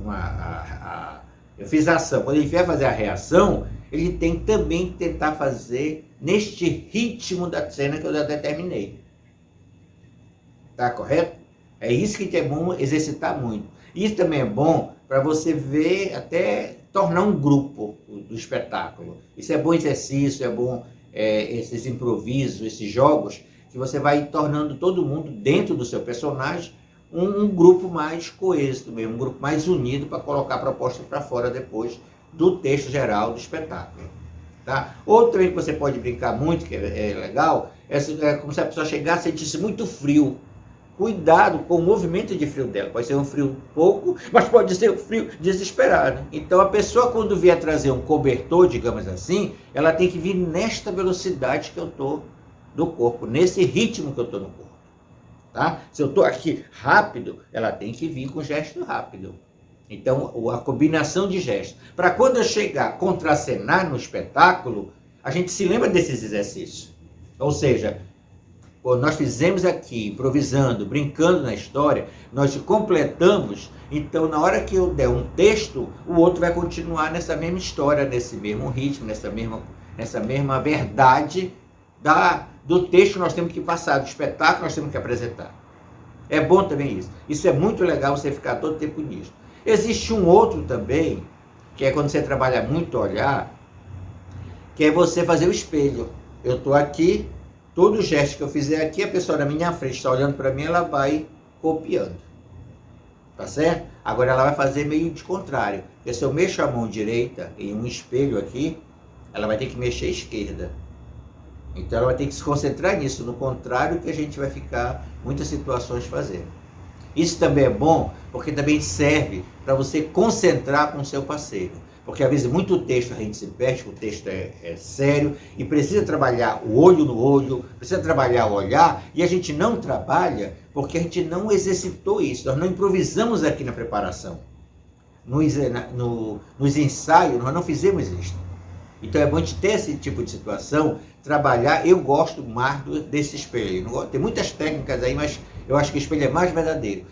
eu fiz a ação, quando ele vier fazer a reação, ele tem também que tentar fazer neste ritmo da cena que eu já determinei. Tá correto? É isso que é bom exercitar muito. Isso também é bom para você ver, até tornar um grupo do espetáculo. Isso é bom exercício, é bom esses improvisos, esses jogos, que você vai tornando todo mundo dentro do seu personagem um grupo mais coeso mesmo, um grupo mais unido para colocar a proposta para fora depois do texto geral do espetáculo. Tá? Outro também que você pode brincar muito, que é legal, é como se a pessoa chegasse e sentisse muito frio. Cuidado com o movimento de frio dela. Pode ser um frio pouco, mas pode ser um frio desesperado. Então a pessoa, quando vier trazer um cobertor, digamos assim, ela tem que vir nesta velocidade que eu estou do corpo, nesse ritmo que eu estou no corpo. Tá? Se eu estou aqui rápido, ela tem que vir com gesto rápido. Então a combinação de gestos. Para quando eu chegar a contracenar no espetáculo, a gente se lembra desses exercícios. Ou seja, nós fizemos aqui, improvisando, brincando na história, nós completamos, então na hora que eu der um texto, o outro vai continuar nessa mesma história, nesse mesmo ritmo, nessa mesma verdade do texto que nós temos que passar, do espetáculo que nós temos que apresentar. É bom também isso. Isso é muito legal, você ficar todo o tempo nisso. Existe um outro também, que é quando você trabalha muito olhar, que é você fazer o espelho. Eu estou aqui, todo gesto que eu fizer aqui, a pessoa na minha frente está olhando para mim, ela vai copiando. tá certo? Agora ela vai fazer meio de contrário. Porque se eu mexo a mão direita em um espelho aqui, ela vai ter que mexer a esquerda. Então ela vai ter que se concentrar nisso, no contrário que a gente vai ficar muitas situações fazendo. Isso também é bom, porque também serve para você concentrar com o seu parceiro. Porque às vezes muito texto a gente se perde, o texto é sério, e precisa trabalhar o olho no olho, precisa trabalhar o olhar, e a gente não trabalha porque a gente não exercitou isso, nós não improvisamos aqui na preparação. Nos ensaios, nós não fizemos isso. Então é bom a gente ter esse tipo de situação, trabalhar. Eu gosto mais desse espelho. Tem muitas técnicas aí, mas eu acho que o espelho é mais verdadeiro.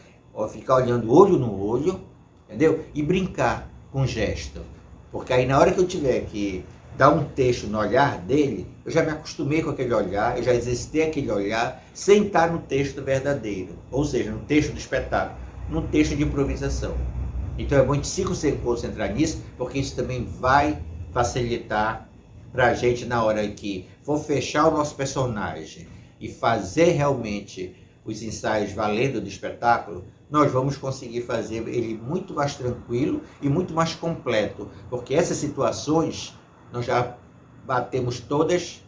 Ficar olhando olho no olho, entendeu? E brincar com gesto. Porque aí na hora que eu tiver que dar um texto no olhar dele, eu já me acostumei com aquele olhar, eu já exercitei aquele olhar sem estar no texto verdadeiro. Ou seja, no texto do espetáculo, no texto de improvisação. Então é bom a gente se concentrar nisso, porque isso também vai facilitar para a gente na hora que for fechar o nosso personagem e fazer realmente os ensaios valendo do espetáculo, nós vamos conseguir fazer ele muito mais tranquilo e muito mais completo, porque essas situações nós já batemos todas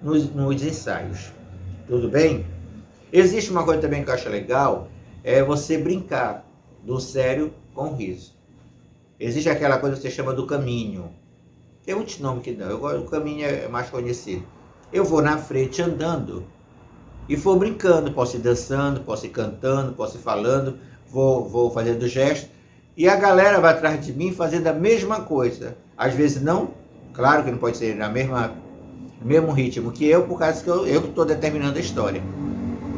nos ensaios. Tudo bem? Existe uma coisa também que eu acho legal, é você brincar do sério com o riso. Existe aquela coisa que você chama do caminho. Tem muitos nomes que não, o caminho é mais conhecido. Eu vou na frente andando e vou brincando, posso ir dançando, posso ir cantando, posso ir falando, vou fazendo gestos, e a galera vai atrás de mim fazendo a mesma coisa. Às vezes não, claro que não pode ser no mesmo ritmo que eu, por causa que eu estou determinando a história,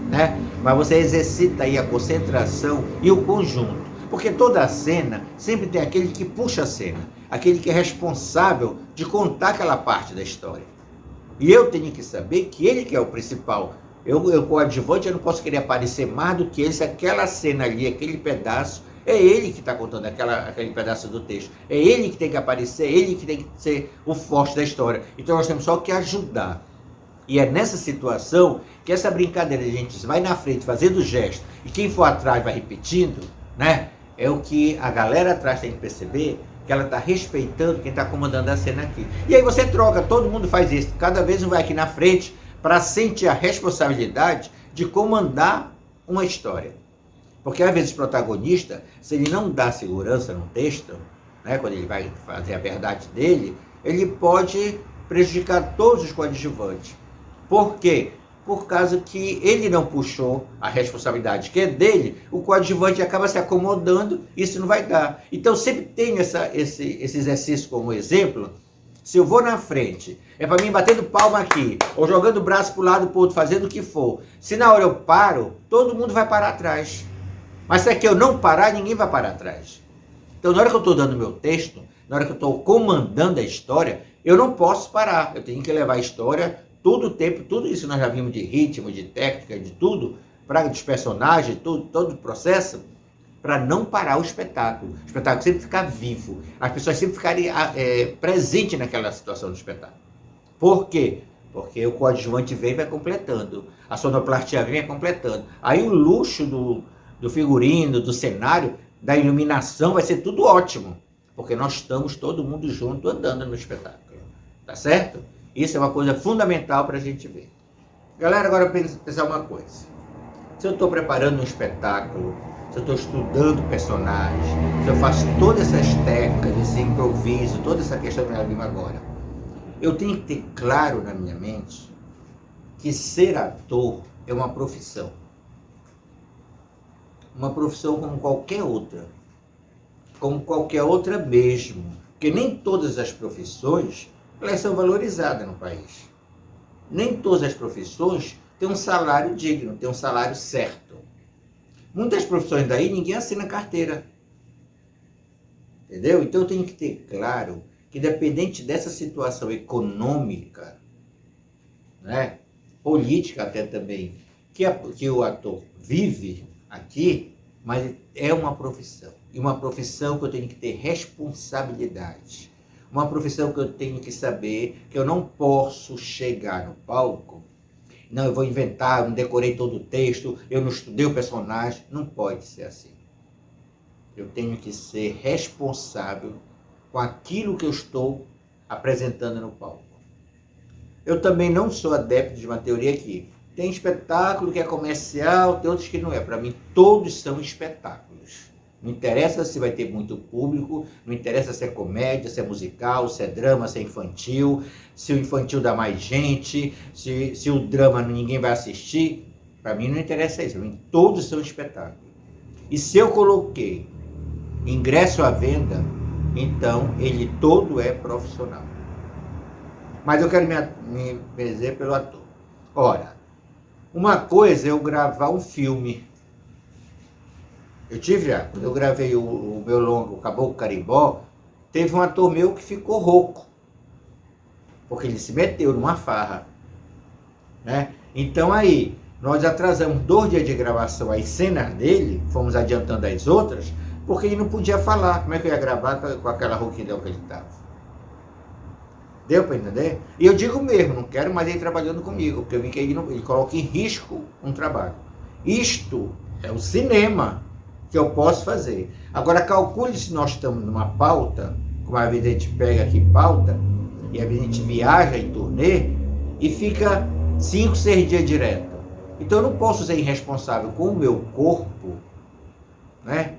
né? Mas você exercita aí a concentração e o conjunto, porque toda a cena sempre tem aquele que puxa a cena, aquele que é responsável de contar aquela parte da história. E eu tenho que saber que ele que é o principal. Eu coadjuvante, eu não posso querer aparecer mais do que ele, se aquela cena ali, aquele pedaço, é ele que está contando aquele pedaço do texto. É ele que tem que aparecer, é ele que tem que ser o forte da história. Então nós temos só que ajudar. E é nessa situação que essa brincadeira de a gente vai na frente fazendo o gesto e quem for atrás vai repetindo, né? É o que a galera atrás tem que perceber, que ela está respeitando quem está comandando a cena aqui. E aí você troca, todo mundo faz isso. Cada vez um vai aqui na frente para sentir a responsabilidade de comandar uma história. Porque às vezes o protagonista, se ele não dá segurança no texto, né, quando ele vai fazer a verdade dele, ele pode prejudicar todos os coadjuvantes. Por quê? Por causa que ele não puxou a responsabilidade que é dele, o coadjuvante acaba se acomodando, isso não vai dar. Então sempre tem esse exercício como exemplo. Se eu vou na frente, é para mim batendo palma aqui, ou jogando o braço para o lado para o outro, fazendo o que for. Se na hora eu paro, todo mundo vai parar atrás. Mas se é que eu não parar, ninguém vai parar atrás. Então na hora que eu estou dando meu texto, na hora que eu estou comandando a história, eu não posso parar. Eu tenho que levar a história todo o tempo, tudo isso nós já vimos de ritmo, de técnica, de tudo, dos personagens, todo o processo, para não parar o espetáculo. O espetáculo sempre ficar vivo. As pessoas sempre ficarem presentes naquela situação do espetáculo. Por quê? Porque o coadjuvante vem e vai completando. A sonoplastia vem e vai completando. Aí o luxo do figurino, do cenário, da iluminação vai ser tudo ótimo. Porque nós estamos todo mundo junto andando no espetáculo. Tá certo? Isso é uma coisa fundamental para a gente ver. Galera, agora pensar uma coisa. Se eu estou preparando um espetáculo, se eu estou estudando personagens, se eu faço todas essas técnicas, esse improviso, toda essa questão da minha língua agora, eu tenho que ter claro na minha mente que ser ator é uma profissão. Uma profissão como qualquer outra. Como qualquer outra mesmo. Porque nem todas as profissões elas são valorizadas no país. Nem todas as profissões têm um salário digno, têm um salário certo. Muitas profissões daí ninguém assina carteira. Entendeu? Então eu tenho que ter claro que independente dessa situação econômica, né, política até também, que o ator vive aqui, mas é uma profissão. E uma profissão que eu tenho que ter responsabilidade. Uma profissão que eu tenho que saber que eu não posso chegar no palco, não, eu vou inventar, eu não decorei todo o texto, eu não estudei o personagem. Não pode ser assim. eu tenho que ser responsável com aquilo que eu estou apresentando no palco. Eu também não sou adepto de uma teoria que tem espetáculo que é comercial, tem outros que não é. Para mim, todos são espetáculos. Não interessa se vai ter muito público, não interessa se é comédia, se é musical, se é drama, se é infantil, se o infantil dá mais gente, se o drama ninguém vai assistir. Para mim não interessa isso, para mim todos são espetáculos. E se eu coloquei ingresso à venda, então ele todo é profissional. Mas eu quero me dizer pelo ator. Ora, uma coisa é eu gravar um filme. Eu tive quando eu gravei o meu longo, o Caboclo Carimbó, teve um ator meu que ficou rouco. Porque ele se meteu numa farra. Né? Então aí, nós atrasamos 2 dias de gravação as cenas dele, fomos adiantando as outras, porque ele não podia falar. Como é que eu ia gravar com aquela rouquidão que ele estava? Deu para entender? E eu digo mesmo, não quero mais ele trabalhando comigo, porque eu vi que ele coloca em risco um trabalho. Isto é o cinema que eu posso fazer. Agora, calcule se nós estamos numa pauta, como às vezes a gente pega aqui pauta, e às vezes a gente viaja em turnê, e fica 5, 6 dias direto. Então eu não posso ser irresponsável com o meu corpo, né?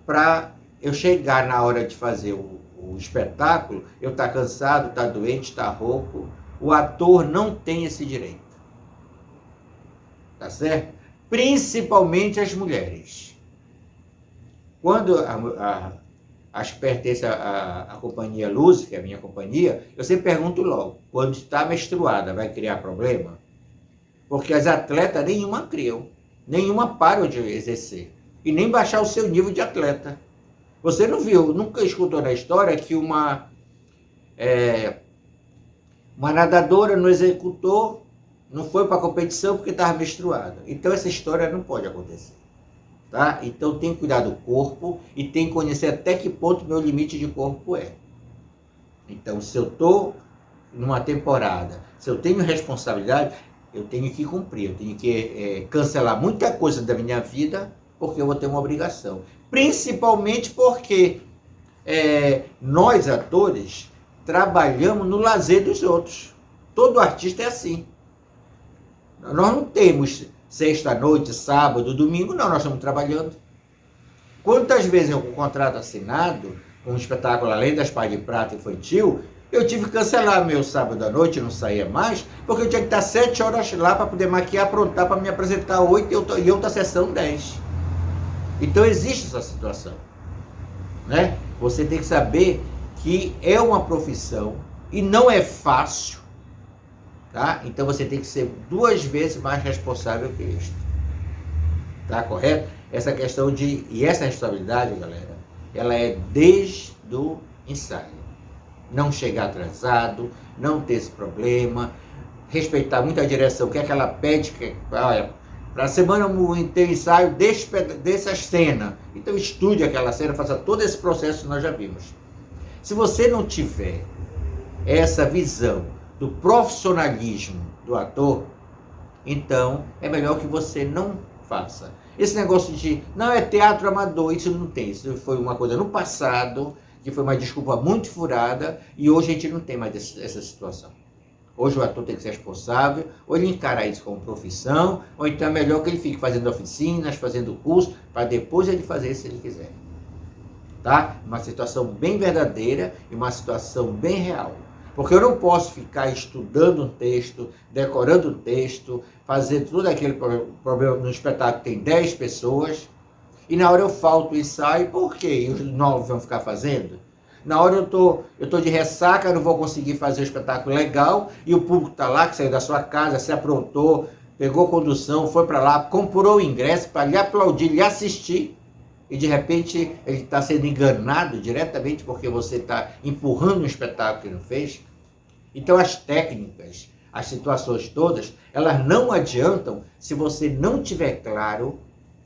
Para eu chegar na hora de fazer o espetáculo, eu estar cansado, estar doente, estar rouco. O ator não tem esse direito. Tá certo? Principalmente as mulheres. Quando as que pertencem à companhia Luz, que é a minha companhia, eu sempre pergunto logo, quando está menstruada, vai criar problema? Porque as atletas nenhuma criam, nenhuma param de exercer, e nem baixar o seu nível de atleta. Você não viu, nunca escutou na história que uma nadadora não executou, não foi para a competição porque estava menstruada. Então essa história não pode acontecer. Tá? Então tem que cuidar do corpo e tem que conhecer até que ponto meu limite de corpo é. Então se eu estou numa temporada, se eu tenho responsabilidade, eu tenho que cumprir, eu tenho que cancelar muita coisa da minha vida porque eu vou ter uma obrigação. Principalmente porque nós atores trabalhamos no lazer dos outros. Todo artista é assim. Nós não temos sexta-noite, sábado, domingo, não, nós estamos trabalhando. Quantas vezes eu com contrato assinado, com um espetáculo além das Pás de Prata infantil, eu tive que cancelar meu sábado à noite, não saía mais, porque eu tinha que estar 7 horas lá para poder maquiar, aprontar, para me apresentar 8 e outra sessão 10. Então existe essa situação. Né? Você tem que saber que é uma profissão e não é fácil. Tá? Então você tem que ser 2 vezes mais responsável que isto. Tá correto? Essa questão e essa responsabilidade, galera, ela é desde o ensaio. Não chegar atrasado, não ter esse problema, respeitar muito a direção, o que é que ela pede, olha, para a semana tem ensaio dessa cena. Então estude aquela cena, faça todo esse processo que nós já vimos. Se você não tiver essa visão do profissionalismo do ator, então é melhor que você não faça. Esse negócio de, não, é teatro amador, isso não tem. Isso foi uma coisa no passado, que foi uma desculpa muito furada, e hoje a gente não tem mais essa situação. Hoje o ator tem que ser responsável, ou ele encara isso como profissão, ou então é melhor que ele fique fazendo oficinas, fazendo curso, para depois ele fazer isso se ele quiser. Tá? Uma situação bem verdadeira e uma situação bem real. Porque eu não posso ficar estudando um texto, decorando um texto, fazer tudo aquele problema no espetáculo tem 10 pessoas, e na hora eu falto o ensaio, por quê? E os 9 vão ficar fazendo? Na hora eu tô de ressaca, eu não vou conseguir fazer o espetáculo legal, e o público está lá, que saiu da sua casa, se aprontou, pegou condução, foi para lá, comprou o ingresso para lhe aplaudir, lhe assistir, e de repente ele está sendo enganado diretamente porque você está empurrando um espetáculo que não fez. Então as técnicas, as situações todas, elas não adiantam se você não tiver claro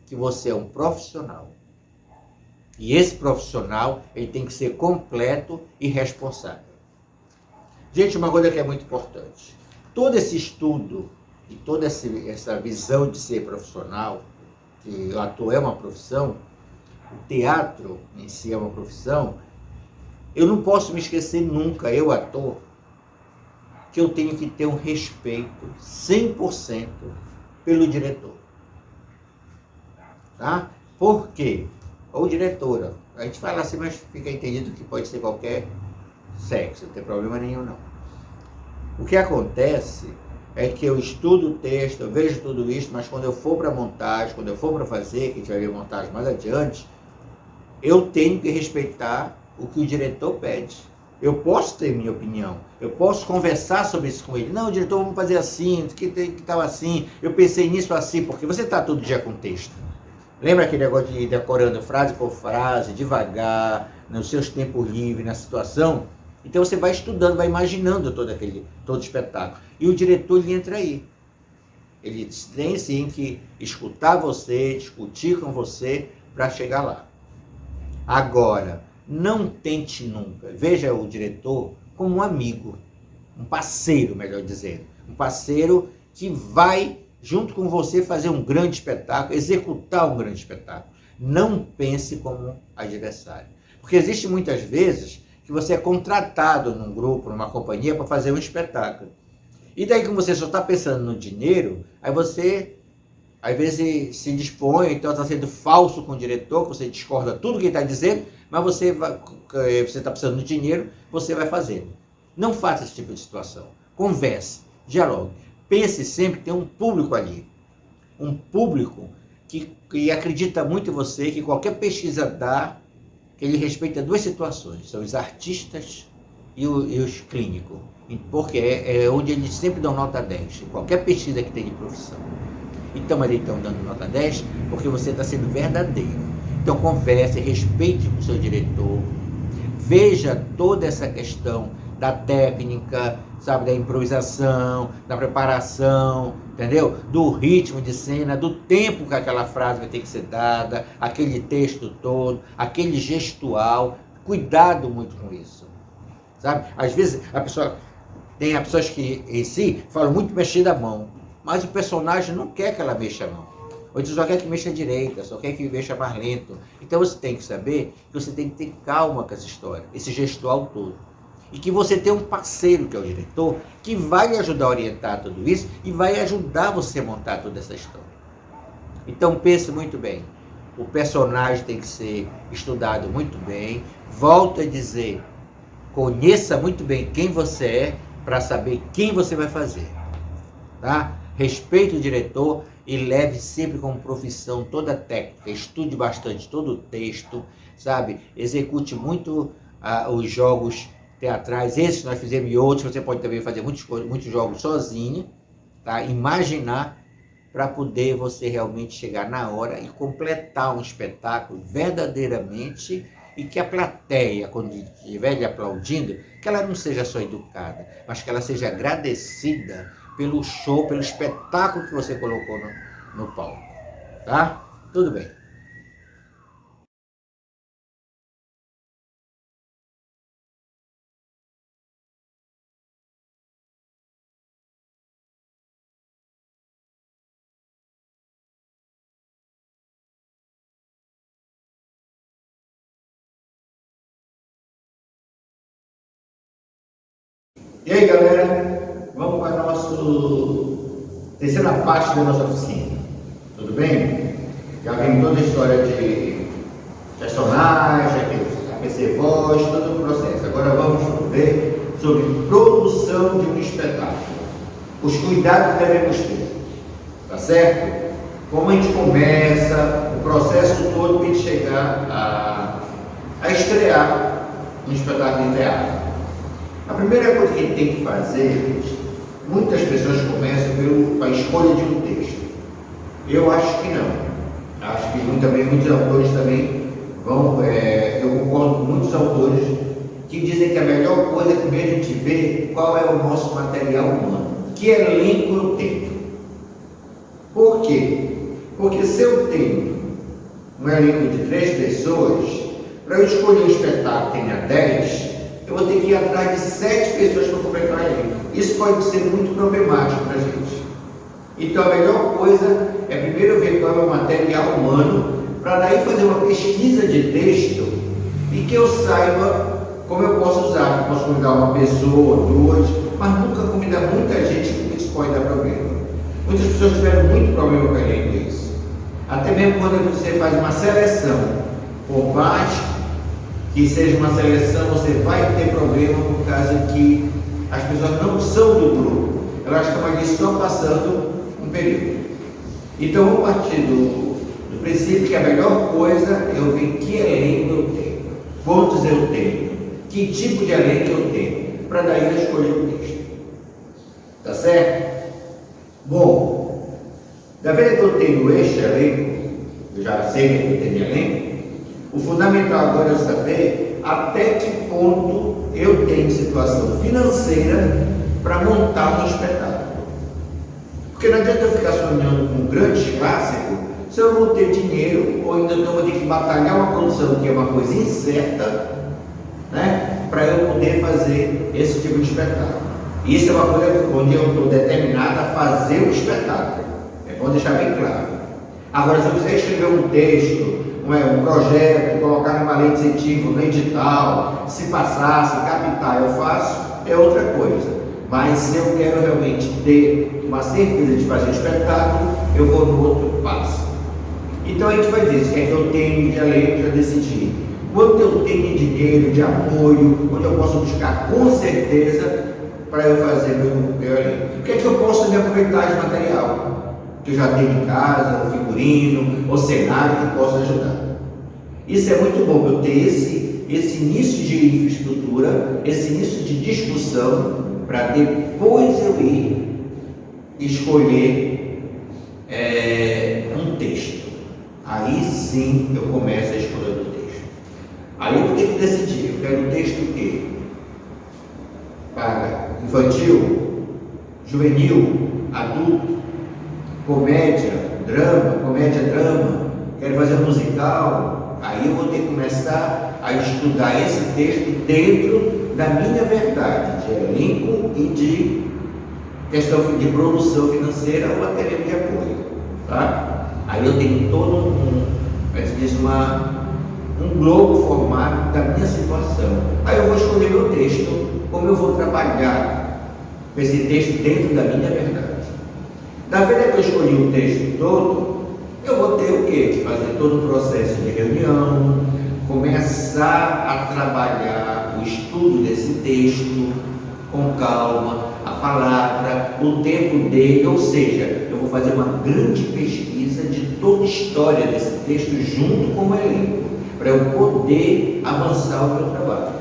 que você é um profissional. E esse profissional, ele tem que ser completo e responsável. Gente, uma coisa que é muito importante. Todo esse estudo e toda essa visão de ser profissional, que o ator é uma profissão, o teatro em si é uma profissão, eu não posso me esquecer nunca, eu ator, que eu tenho que ter um respeito 100% pelo diretor. Tá? Por quê? Ou diretora. A gente fala assim, mas fica entendido que pode ser qualquer sexo, não tem problema nenhum não. O que acontece é que eu estudo o texto, eu vejo tudo isso, mas quando eu for para montagem, quando eu for para fazer, que a gente vai ver montagem mais adiante, eu tenho que respeitar o que o diretor pede. Eu posso ter minha opinião, eu posso conversar sobre isso com ele. Não, diretor, vamos fazer assim, que tal assim, eu pensei nisso assim, porque você está todo dia com texto. Lembra aquele negócio de ir decorando frase por frase, devagar, nos seus tempos livres, na situação? Então você vai estudando, vai imaginando todo o espetáculo. E o diretor, ele entra aí. Ele tem sim que escutar você, discutir com você para chegar lá. Agora, não tente nunca, veja o diretor como um amigo, um parceiro, melhor dizendo. Um parceiro que vai, junto com você, fazer um grande espetáculo, executar um grande espetáculo. Não pense como adversário. Porque existe muitas vezes que você é contratado num grupo, numa companhia, para fazer um espetáculo. E daí, como você só está pensando no dinheiro, aí você, às vezes, se dispõe, então está sendo falso com o diretor, que você discorda tudo que ele está dizendo, mas você está precisando de dinheiro, você vai fazendo. Não faça esse tipo de situação. Converse, dialogue. Pense sempre que tem um público ali. Um público que acredita muito em você, que qualquer pesquisa dá, que ele respeita duas situações, são os artistas e os clínicos, porque é onde eles sempre dão nota 10, em qualquer pesquisa que tem de profissão. Então, eles estão dando nota 10 porque você está sendo verdadeiro. Então, converse, respeite com o seu diretor, veja toda essa questão da técnica, sabe, da improvisação, da preparação, entendeu? Do ritmo de cena, do tempo que aquela frase vai ter que ser dada, aquele texto todo, aquele gestual. Cuidado muito com isso, sabe? Às vezes tem pessoas que em si falam muito mexer da mão, mas o personagem não quer que ela mexa a mão. Ou só quer que mexa direita, só quer que mexa mais lento. Então você tem que saber que você tem que ter calma com essa história, esse gestual todo. E que você tem um parceiro, que é o diretor, que vai lhe ajudar a orientar tudo isso e vai ajudar você a montar toda essa história. Então pense muito bem. O personagem tem que ser estudado muito bem. Volto a dizer, conheça muito bem quem você é para saber quem você vai fazer. Tá? Respeite o diretor e leve sempre como profissão toda a técnica. Estude bastante todo o texto, sabe? Execute muito os jogos teatrais, esses nós fizemos e outros, você pode também fazer muitos jogos sozinho, tá? Imaginar para poder você realmente chegar na hora e completar um espetáculo verdadeiramente e que a plateia, quando estiver lhe aplaudindo, que ela não seja só educada, mas que ela seja agradecida pelo show, pelo espetáculo que você colocou no palco, tá? Tudo bem. E aí, galera, vamos para a nossa terceira parte da nossa oficina, tudo bem? Já vimos toda a história de personagem, APC voz, todo o processo. Agora vamos ver sobre produção de um espetáculo, os cuidados que devemos ter, tá certo? Como a gente começa, o processo todo para a gente chegar a estrear um espetáculo de teatro. A primeira coisa que a gente tem que fazer, gente, muitas pessoas começam pela escolha de um texto. Eu acho que não. Acho que muitos autores também vão, eu concordo com muitos autores que dizem que a melhor coisa é primeiro a gente ver qual é o nosso material humano, que elenco eu tenho. Por quê? Porque se eu tenho um elenco de 3 pessoas, para eu escolher um espetáculo que tenha 10, eu vou ter que ir atrás de 7 pessoas para completar ele. Isso pode ser muito problemático para a gente. Então a melhor coisa é primeiro ver qual é o material humano para daí fazer uma pesquisa de texto e que eu saiba como eu posso usar. Eu posso convidar uma pessoa, duas, mas nunca convidar muita gente, porque isso pode dar problema. Muitas pessoas tiveram muito problema com a inglês. Até mesmo quando você faz uma seleção, por mais que seja uma seleção, você vai ter problema por causa que as pessoas não são do grupo, elas estão ali só passando um período. Então vamos partir do princípio que a melhor coisa é eu ver que elenco eu tenho, quantos eu tenho, que tipo de elenco eu tenho, para daí eu escolher o texto. Tá certo? Bom, da vez que eu tenho este elenco, eu já sei que eu tenho elenco, o fundamental agora é saber até que ponto eu tenho situação financeira para montar um espetáculo. Porque não adianta eu ficar sonhando com grandes clássicos se eu não vou ter dinheiro, ou ainda eu vou ter que batalhar uma produção que é uma coisa incerta, né, para eu poder fazer esse tipo de espetáculo. Isso é uma coisa onde eu estou determinado a fazer o espetáculo. É bom deixar bem claro. Agora, se eu quiser escrever um texto, um projeto, colocar numa lei de incentivo, no edital, se passar, se captar, eu faço, é outra coisa. Mas se eu quero realmente ter uma certeza de fazer um espetáculo, eu vou no outro passo. Então a gente faz isso, o que é que eu tenho de elenco, já decidi. Quanto eu tenho de dinheiro, de apoio, onde eu posso buscar com certeza para eu fazer meu elenco. O que é que eu posso me aproveitar de material que eu já tenho em casa, um figurino, ou cenário que possa ajudar. Isso é muito bom, eu ter esse início de infraestrutura, esse início de discussão, para depois eu ir escolher um texto. Aí sim eu começo a escolher o texto. Aí eu vou ter que decidir, eu quero um texto o quê? Para infantil, juvenil, adulto, comédia, drama, quero fazer um musical. Aí eu vou ter que começar a estudar esse texto dentro da minha verdade de elenco e de questão de produção financeira ou até mesmo de apoio, tá? Aí eu tenho todo um globo formado da minha situação. Aí eu vou escolher meu texto, como eu vou trabalhar com esse texto dentro da minha verdade. Da vez que eu escolhi o texto todo, eu vou ter o quê? Que fazer todo o processo de reunião, começar a trabalhar o estudo desse texto com calma, a palavra, o tempo dele, ou seja, eu vou fazer uma grande pesquisa de toda a história desse texto junto com o elenco, para eu poder avançar o meu trabalho.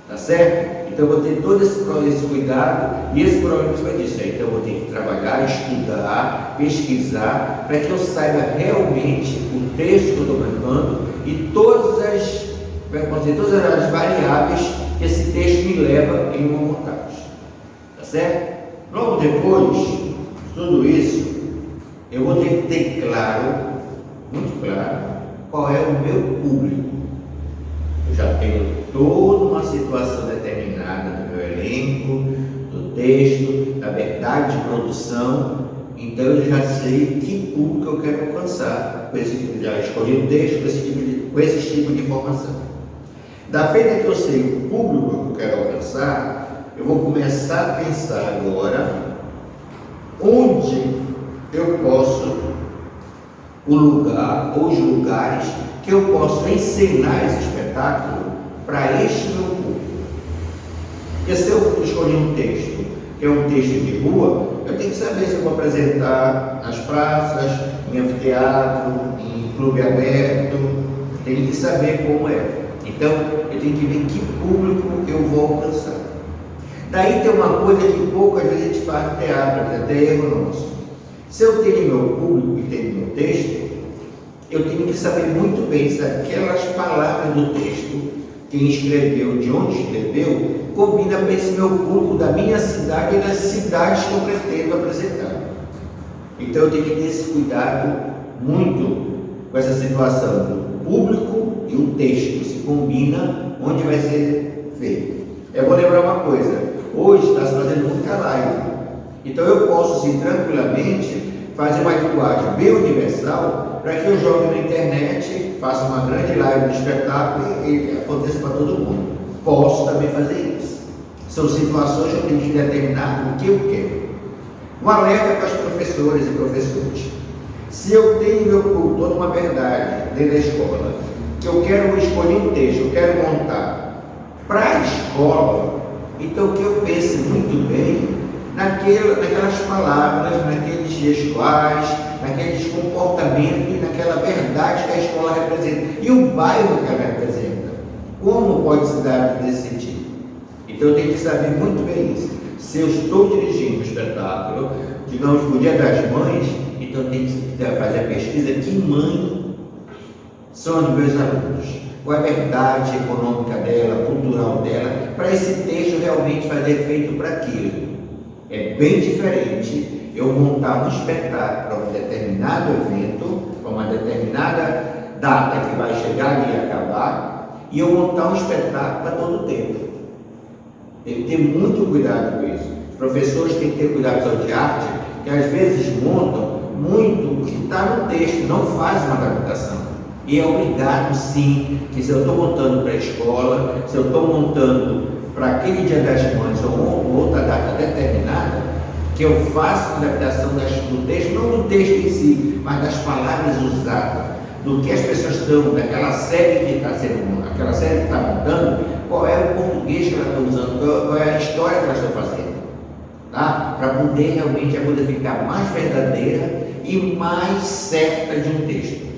Tá certo? Então eu vou ter todo esse cuidado e esse programa vai disso. Então eu vou ter que trabalhar, estudar, pesquisar, para que eu saiba realmente o texto que eu estou preparando e todas as variáveis que esse texto me leva em uma montagem. Tá certo? Logo depois de tudo isso, eu vou ter que ter claro, muito claro, qual é o meu público. Eu já tenho toda uma situação determinada do meu elenco, do texto, da verdade de produção, então eu já sei que público eu quero alcançar, já escolhi o texto com esse tipo de informação. Da feita que eu sei o público que eu quero alcançar, eu vou começar a pensar agora onde eu posso, o lugar ou os lugares que eu posso ensinar esse espetáculo para este meu público. Porque se eu escolher um texto, que é um texto de rua, eu tenho que saber se eu vou apresentar nas praças, em anfiteatro, em clube aberto, eu tenho que saber como é. Então, eu tenho que ver que público eu vou alcançar. Daí tem uma coisa que poucas vezes a gente faz no teatro, mas até erro nosso. Se eu tenho meu público e tenho meu texto, eu tenho que saber muito bem se aquelas palavras do texto, quem escreveu, de onde escreveu, combina com esse meu público da minha cidade e das cidades que eu pretendo apresentar. Então eu tenho que ter esse cuidado muito com essa situação do público e o texto, se combina onde vai ser feito. Eu vou lembrar uma coisa, hoje está se fazendo muita live, então eu posso sim tranquilamente fazer uma linguagem bem universal para que eu jogue na internet, faça uma grande live de espetáculo e aconteça para todo mundo. Posso também fazer isso. São situações que eu tenho que determinar o que eu quero. Um alerta para os professores e professores. Se eu tenho toda uma verdade dentro da escola, que eu quero escolher um texto, eu quero montar para a escola, então que eu pense muito bem naquelas palavras, naqueles gestuais, naqueles comportamentos e naquela verdade que a escola representa e o bairro que ela representa. Como pode se dar nesse sentido? Então eu tenho que saber muito bem isso. Se eu estou dirigindo um espetáculo, digamos, no Dia das Mães, então eu tenho que fazer a pesquisa que mãe são os meus alunos. Qual é a verdade econômica dela, cultural dela, para esse texto realmente fazer efeito para aquilo. É bem diferente eu montar um espetáculo para um determinado evento, para uma determinada data que vai chegar ali e acabar, e eu montar um espetáculo para todo o tempo. Tem que ter muito cuidado com isso. Os professores têm que ter cuidado de arte, que às vezes montam muito o que está no texto, não faz uma adaptação. E é obrigado, sim, que se eu estou montando para a escola, se eu estou montando para aquele Dia das Mães ou outra data determinada, que eu faça uma adaptação do texto, não do texto em si, mas das palavras usadas, do que as pessoas estão, daquela série que está sendo, aquela série que está montando, qual é o português que elas estão usando, qual é a história que elas estão fazendo, tá? Para poder realmente a coisa ficar mais verdadeira e mais certa de um texto.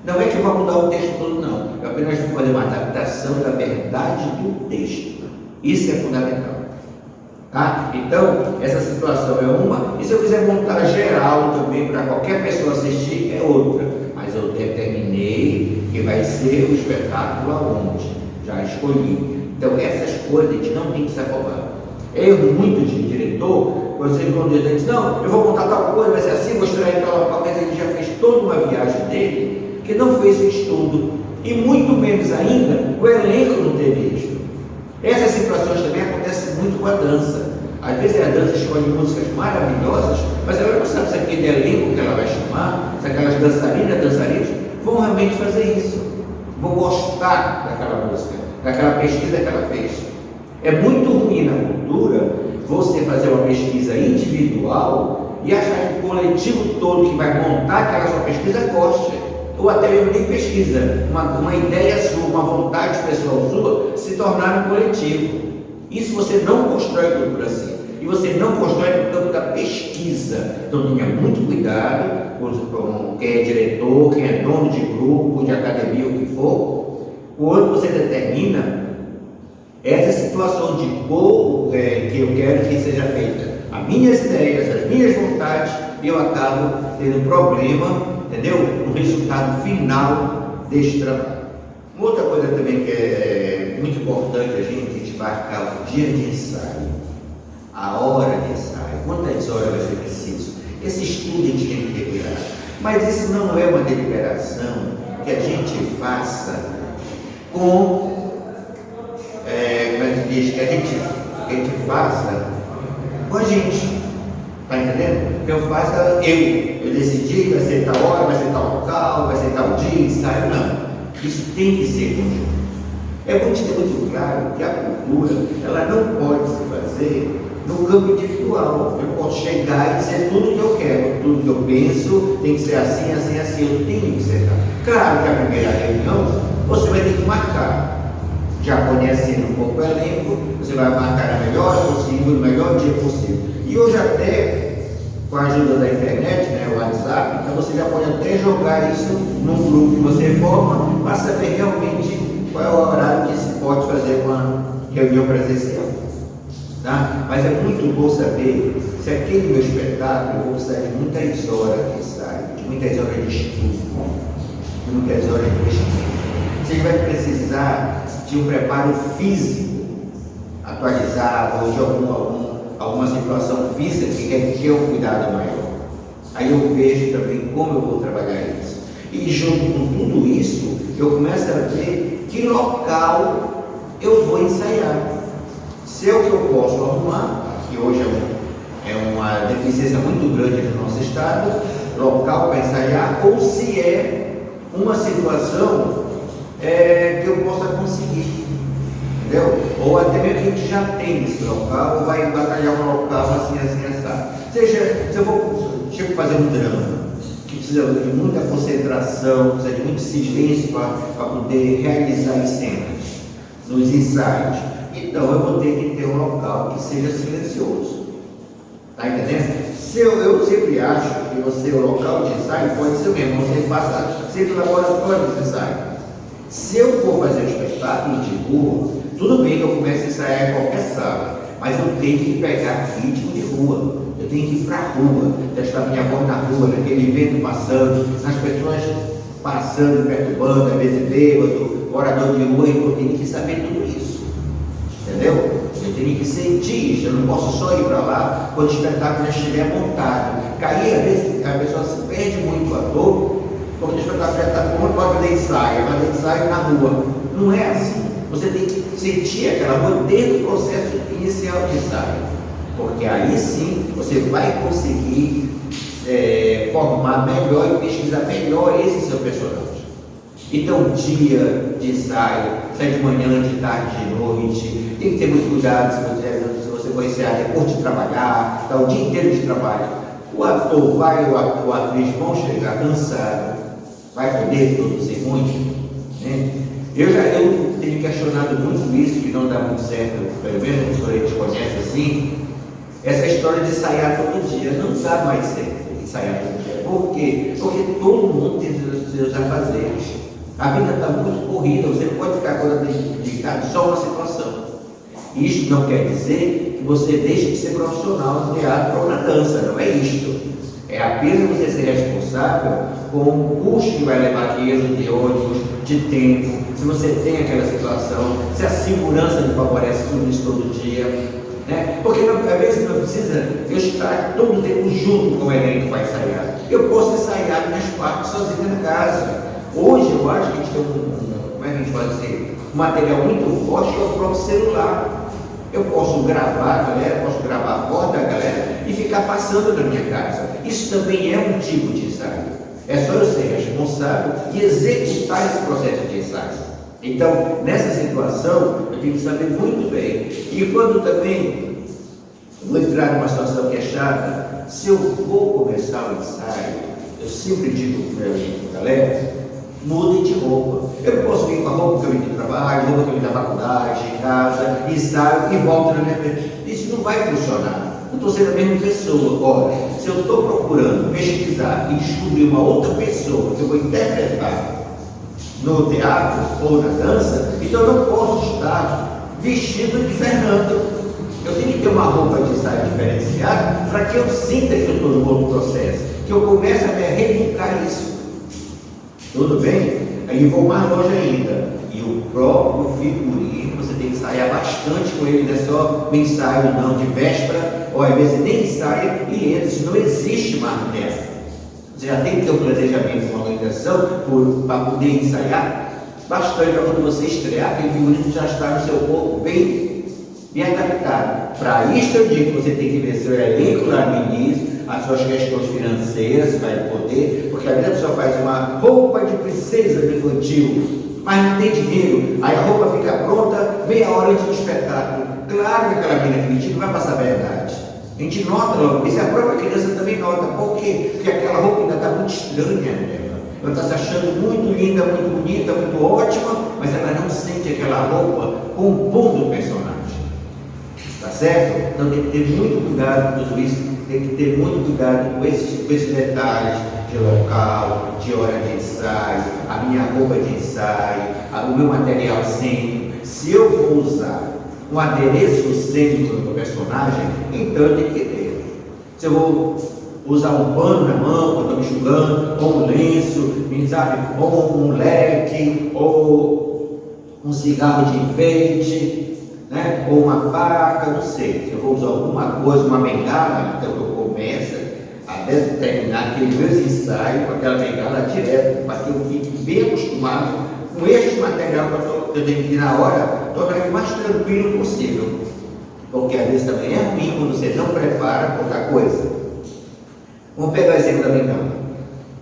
Não é que eu vou mudar o texto todo, não. Eu apenas vou fazer uma adaptação da verdade do texto. Isso é fundamental. Tá? Então, essa situação é uma. E se eu quiser montar geral também para qualquer pessoa assistir, é outra. Mas eu determinei que vai ser o espetáculo aonde. Já escolhi. Então, essas coisas a gente não tem que se afobar. Erro muito de diretor, quando ele diz, não, eu vou montar tal coisa, vai ser assim, vou extrair tal local, mas ele já fez toda uma viagem dele, que não fez o estudo, e muito menos ainda, o elenco não teve isso. Essas situações também acontecem muito com a dança. Às vezes a dança escolhe músicas maravilhosas, mas ela não sabe se aquele elenco que ela vai chamar, se aquelas dançarinas vão realmente fazer isso, vão gostar daquela música, daquela pesquisa que ela fez. É muito ruim na cultura você fazer uma pesquisa individual e achar que o coletivo todo que vai montar aquela sua pesquisa goste, ou até mesmo nem pesquisa, uma ideia sua, uma vontade pessoal sua se tornar um coletivo. Isso você não constrói cultura assim, e você não constrói no campo da pesquisa. Então tenha muito cuidado com quem é diretor, quem é dono de grupo, de academia, o que for, quando você determina essa situação de que eu quero que seja feita as minhas ideias, as minhas vontades, e eu acabo tendo problema, entendeu? No resultado final deste trabalho. Uma outra coisa também que é muito importante a gente marcar o dia de ensaio, a hora de ensaio, quantas horas vai ser preciso. Esse estudo a gente tem que deliberar, mas isso não é uma deliberação que a gente faça com que a gente faça com a gente, tá entendendo? Que eu faça eu decidi, vai ser tal hora, vai ser tal local, vai ser tal dia, ensaio, não. Isso tem que ser conjunto. É muito claro que a cultura, ela não pode se fazer no campo individual. Eu posso chegar e dizer tudo que eu quero, tudo que eu penso, tem que ser assim, assim, assim, eu tenho que ser. Claro que a primeira reunião, você vai ter que marcar. Já conhecendo um pouco o elenco, você vai marcar a melhor hora possível, no melhor dia possível. E hoje até, com a ajuda da internet, né, o WhatsApp, então você já pode até jogar isso num grupo que você forma, para saber realmente qual é o horário que se pode fazer uma reunião presencial. Tá? Mas é muito bom saber se aquele meu espetáculo, eu vou precisar de muitas horas de ensaio, de muitas horas de estudo, de muitas horas de pesquisa. Você vai precisar de um preparo físico atualizado, ou de alguma situação física que requer um cuidado maior. Aí eu vejo também como eu vou trabalhar isso. E junto com tudo isso, eu começo a ver que local eu vou ensaiar. Se é o que eu posso arrumar, que hoje é uma deficiência muito grande no nosso estado, local para ensaiar ou se é uma situação que eu possa conseguir, entendeu? Ou até mesmo que a gente já tem esse local, ou vai batalhar um local assim, assado. Seja, se eu vou fazer um drama, que precisa de muita concentração, precisa de muito silêncio para poder realizar as cenas, nos ensaios, então eu vou ter que ter um local que seja silencioso. Está entendendo? Eu sempre acho que o local de ensaio pode ser o mesmo, você passa sempre o laboratório de ensaio. Se eu for fazer um espetáculo de rua, tudo bem que eu comece a ensaiar em qualquer sala, mas eu tenho que pegar ritmo de rua, eu tenho que ir para a rua, testar minha voz na rua, naquele vento passando, as pessoas passando, perturbando, às vezes bêbado, morador de rua, eu tenho que saber tudo isso, entendeu? Eu tenho que sentir isso, eu não posso só ir para lá quando o espetáculo já estiver montado. Cair, às vezes, a pessoa se perde muito o ator, porque o espetáculo já está pronto para fazer ensaio, na rua. Não é assim. Você tem que sentir aquela rua desde o processo inicial de ensaio, porque aí sim você vai conseguir formar melhor e pesquisar melhor esse seu personagem. Então, dia de ensaio, sai de manhã, de tarde, de noite, tem que ter muito cuidado se você for ensaiar depois de trabalhar, está o dia inteiro de trabalho. O ator ou a atriz vão chegar cansado, vai poder produzir muito, né? Eu tenho questionado muito isso, que não dá muito certo, pelo menos os colegas conhecem assim, essa história de ensaiar todo dia. Não dá mais certo ensaiar todo dia. Por quê? Porque todo mundo tem seus afazeres. A vida está muito corrida, você não pode ficar agora dedicado só a uma situação. Isto não quer dizer que você deixe de ser profissional no teatro ou na dança, não é isto. É apenas você ser responsável com o custo que vai levar dinheiro de ônibus, de tempo, se você tem aquela situação, se a segurança lhe favorece tudo isso todo dia, né? Porque às vezes não precisa eu estar todo o tempo junto com o elenco para ensaiar. Eu posso ensaiar minhas partes sozinho na casa. Hoje eu acho que a gente tem como é que a gente pode dizer? Um material muito forte que é o próprio celular. Eu posso gravar a galera, posso gravar a voz da galera e ficar passando na minha casa. Isso também é um tipo de ensaio. É só eu ser responsável e executar esse processo de ensaio. Então, nessa situação, eu tenho que saber muito bem. E quando também vou entrar numa situação que é chata, se eu vou começar o ensaio, eu sempre digo para a galera, mudem de roupa. Eu não posso vir com a roupa que eu vim do trabalho, roupa que eu vim da faculdade, de casa, ensaio e volto na minha frente. Isso não vai funcionar. Eu estou sendo a mesma pessoa. Olha, se eu estou procurando pesquisar e descobrir uma outra pessoa que eu vou interpretar no teatro ou na dança, então eu não posso estar vestido de Fernando. Eu tenho que ter uma roupa de ensaio diferenciada para que eu sinta que eu estou no outro processo, que eu comece a me reeducar isso. Tudo bem? Aí eu vou mais longe ainda. E o próprio figurino, você tem que ensaiar bastante com ele, não é só ensaio não, de véspera, ou às vezes nem ensaia e entra, isso não existe mais nessa. Você já tem que ter um planejamento, uma organização para poder ensaiar bastante para quando você estrear, aquele figurino já está no seu corpo bem adaptado. Para isso eu digo que você tem que ver seu elenco lá no início, as suas questões financeiras, se vai poder, porque às vezes a pessoa faz uma roupa de princesa de infantil, mas não tem dinheiro, aí a roupa fica pronta meia hora antes do espetáculo. Claro que aquela menina que não vai passar a verdade. A gente nota logo, isso a própria criança também nota. Por quê? Porque aquela roupa ainda está muito estranha nela. Ela está se achando muito linda, muito bonita, muito ótima, mas ela não sente aquela roupa compondo o personagem. Tá certo? Então tem que ter muito cuidado com tudo isso, tem que ter muito cuidado com esses detalhes de local, de hora de ensaio, a minha roupa de ensaio, o meu material cênico. Se eu vou usar um adereço cênico do personagem, então eu tenho que ter. Se eu vou usar um pano na mão quando estou me enxugando, ou um lenço, sabe? Ou um leque, ou um cigarro de enfeite, né? Ou uma faca, não sei. Se eu vou usar alguma coisa, uma bengala, então eu começo até terminar aquele meu ensaio com aquela bengala direto, para que eu fique bem acostumado com este material que eu tenho que ir na hora, tornar ele mais tranquilo possível. Porque às vezes também é ruim quando você não prepara pouca coisa. Vamos pegar o exemplo da bengala.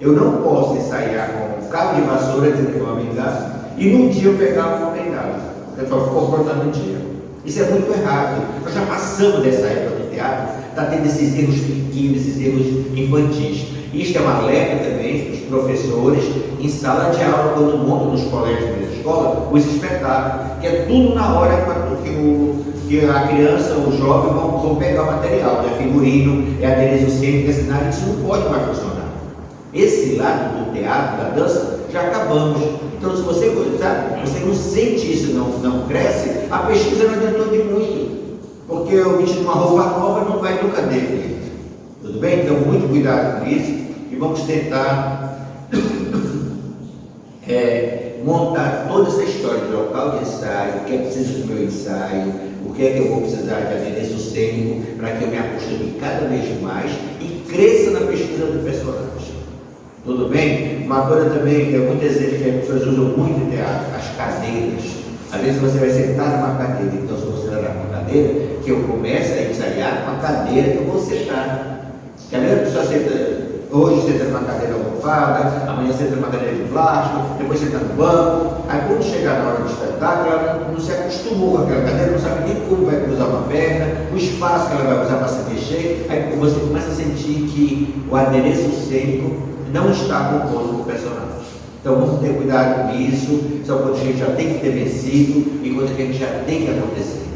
Eu não posso ensaiar com um cabo de vassoura dizendo que eu vou vingar e num dia eu pegar uma bengala. Eu só ficou cortando um dia. Isso é muito errado. Nós já passamos dessa época do teatro, está tendo esses erros pequenos, esses erros infantis. Isto é um alerta também para os professores em sala de aula, quando montam nos colégios e nas escolas, os espetáculos, que é tudo na hora que a criança ou o jovem vão pegar o material, é figurino, é adereço cênico, é cenário, isso não pode mais funcionar. Esse lado do teatro, da dança, já acabamos. Então, se você não sente isso, não cresce, a pesquisa não adiantou de muito, porque eu vestindo uma roupa nova não vai nunca ter. Tudo bem? Então, muito cuidado com isso e vamos tentar montar toda essa história de local de ensaio, o que é preciso do meu ensaio, o que é que eu vou precisar de adereço cênico para que eu me acostume cada vez mais e cresça na pesquisa do personagem. Tudo bem? Uma coisa também que é muito exemplo que as pessoas usam muito em teatro, as cadeiras. Às vezes você vai sentar numa cadeira, então se você sentar numa cadeira, que eu comece a ensaiar com a cadeira que eu vou sentar. Que a mesma pessoa hoje senta numa cadeira almofada, amanhã senta numa cadeira de plástico, depois senta no banco. Aí quando chegar na hora do espetáculo, ela não se acostumou com aquela cadeira, não sabe nem como vai cruzar uma perna, o espaço que ela vai usar para se mexer. Aí você começa a sentir que o adereço cênico não está compondo com o personagem. Então vamos ter cuidado com isso. São coisas que a gente já tem que ter vencido e coisas que a gente já tem que acontecer.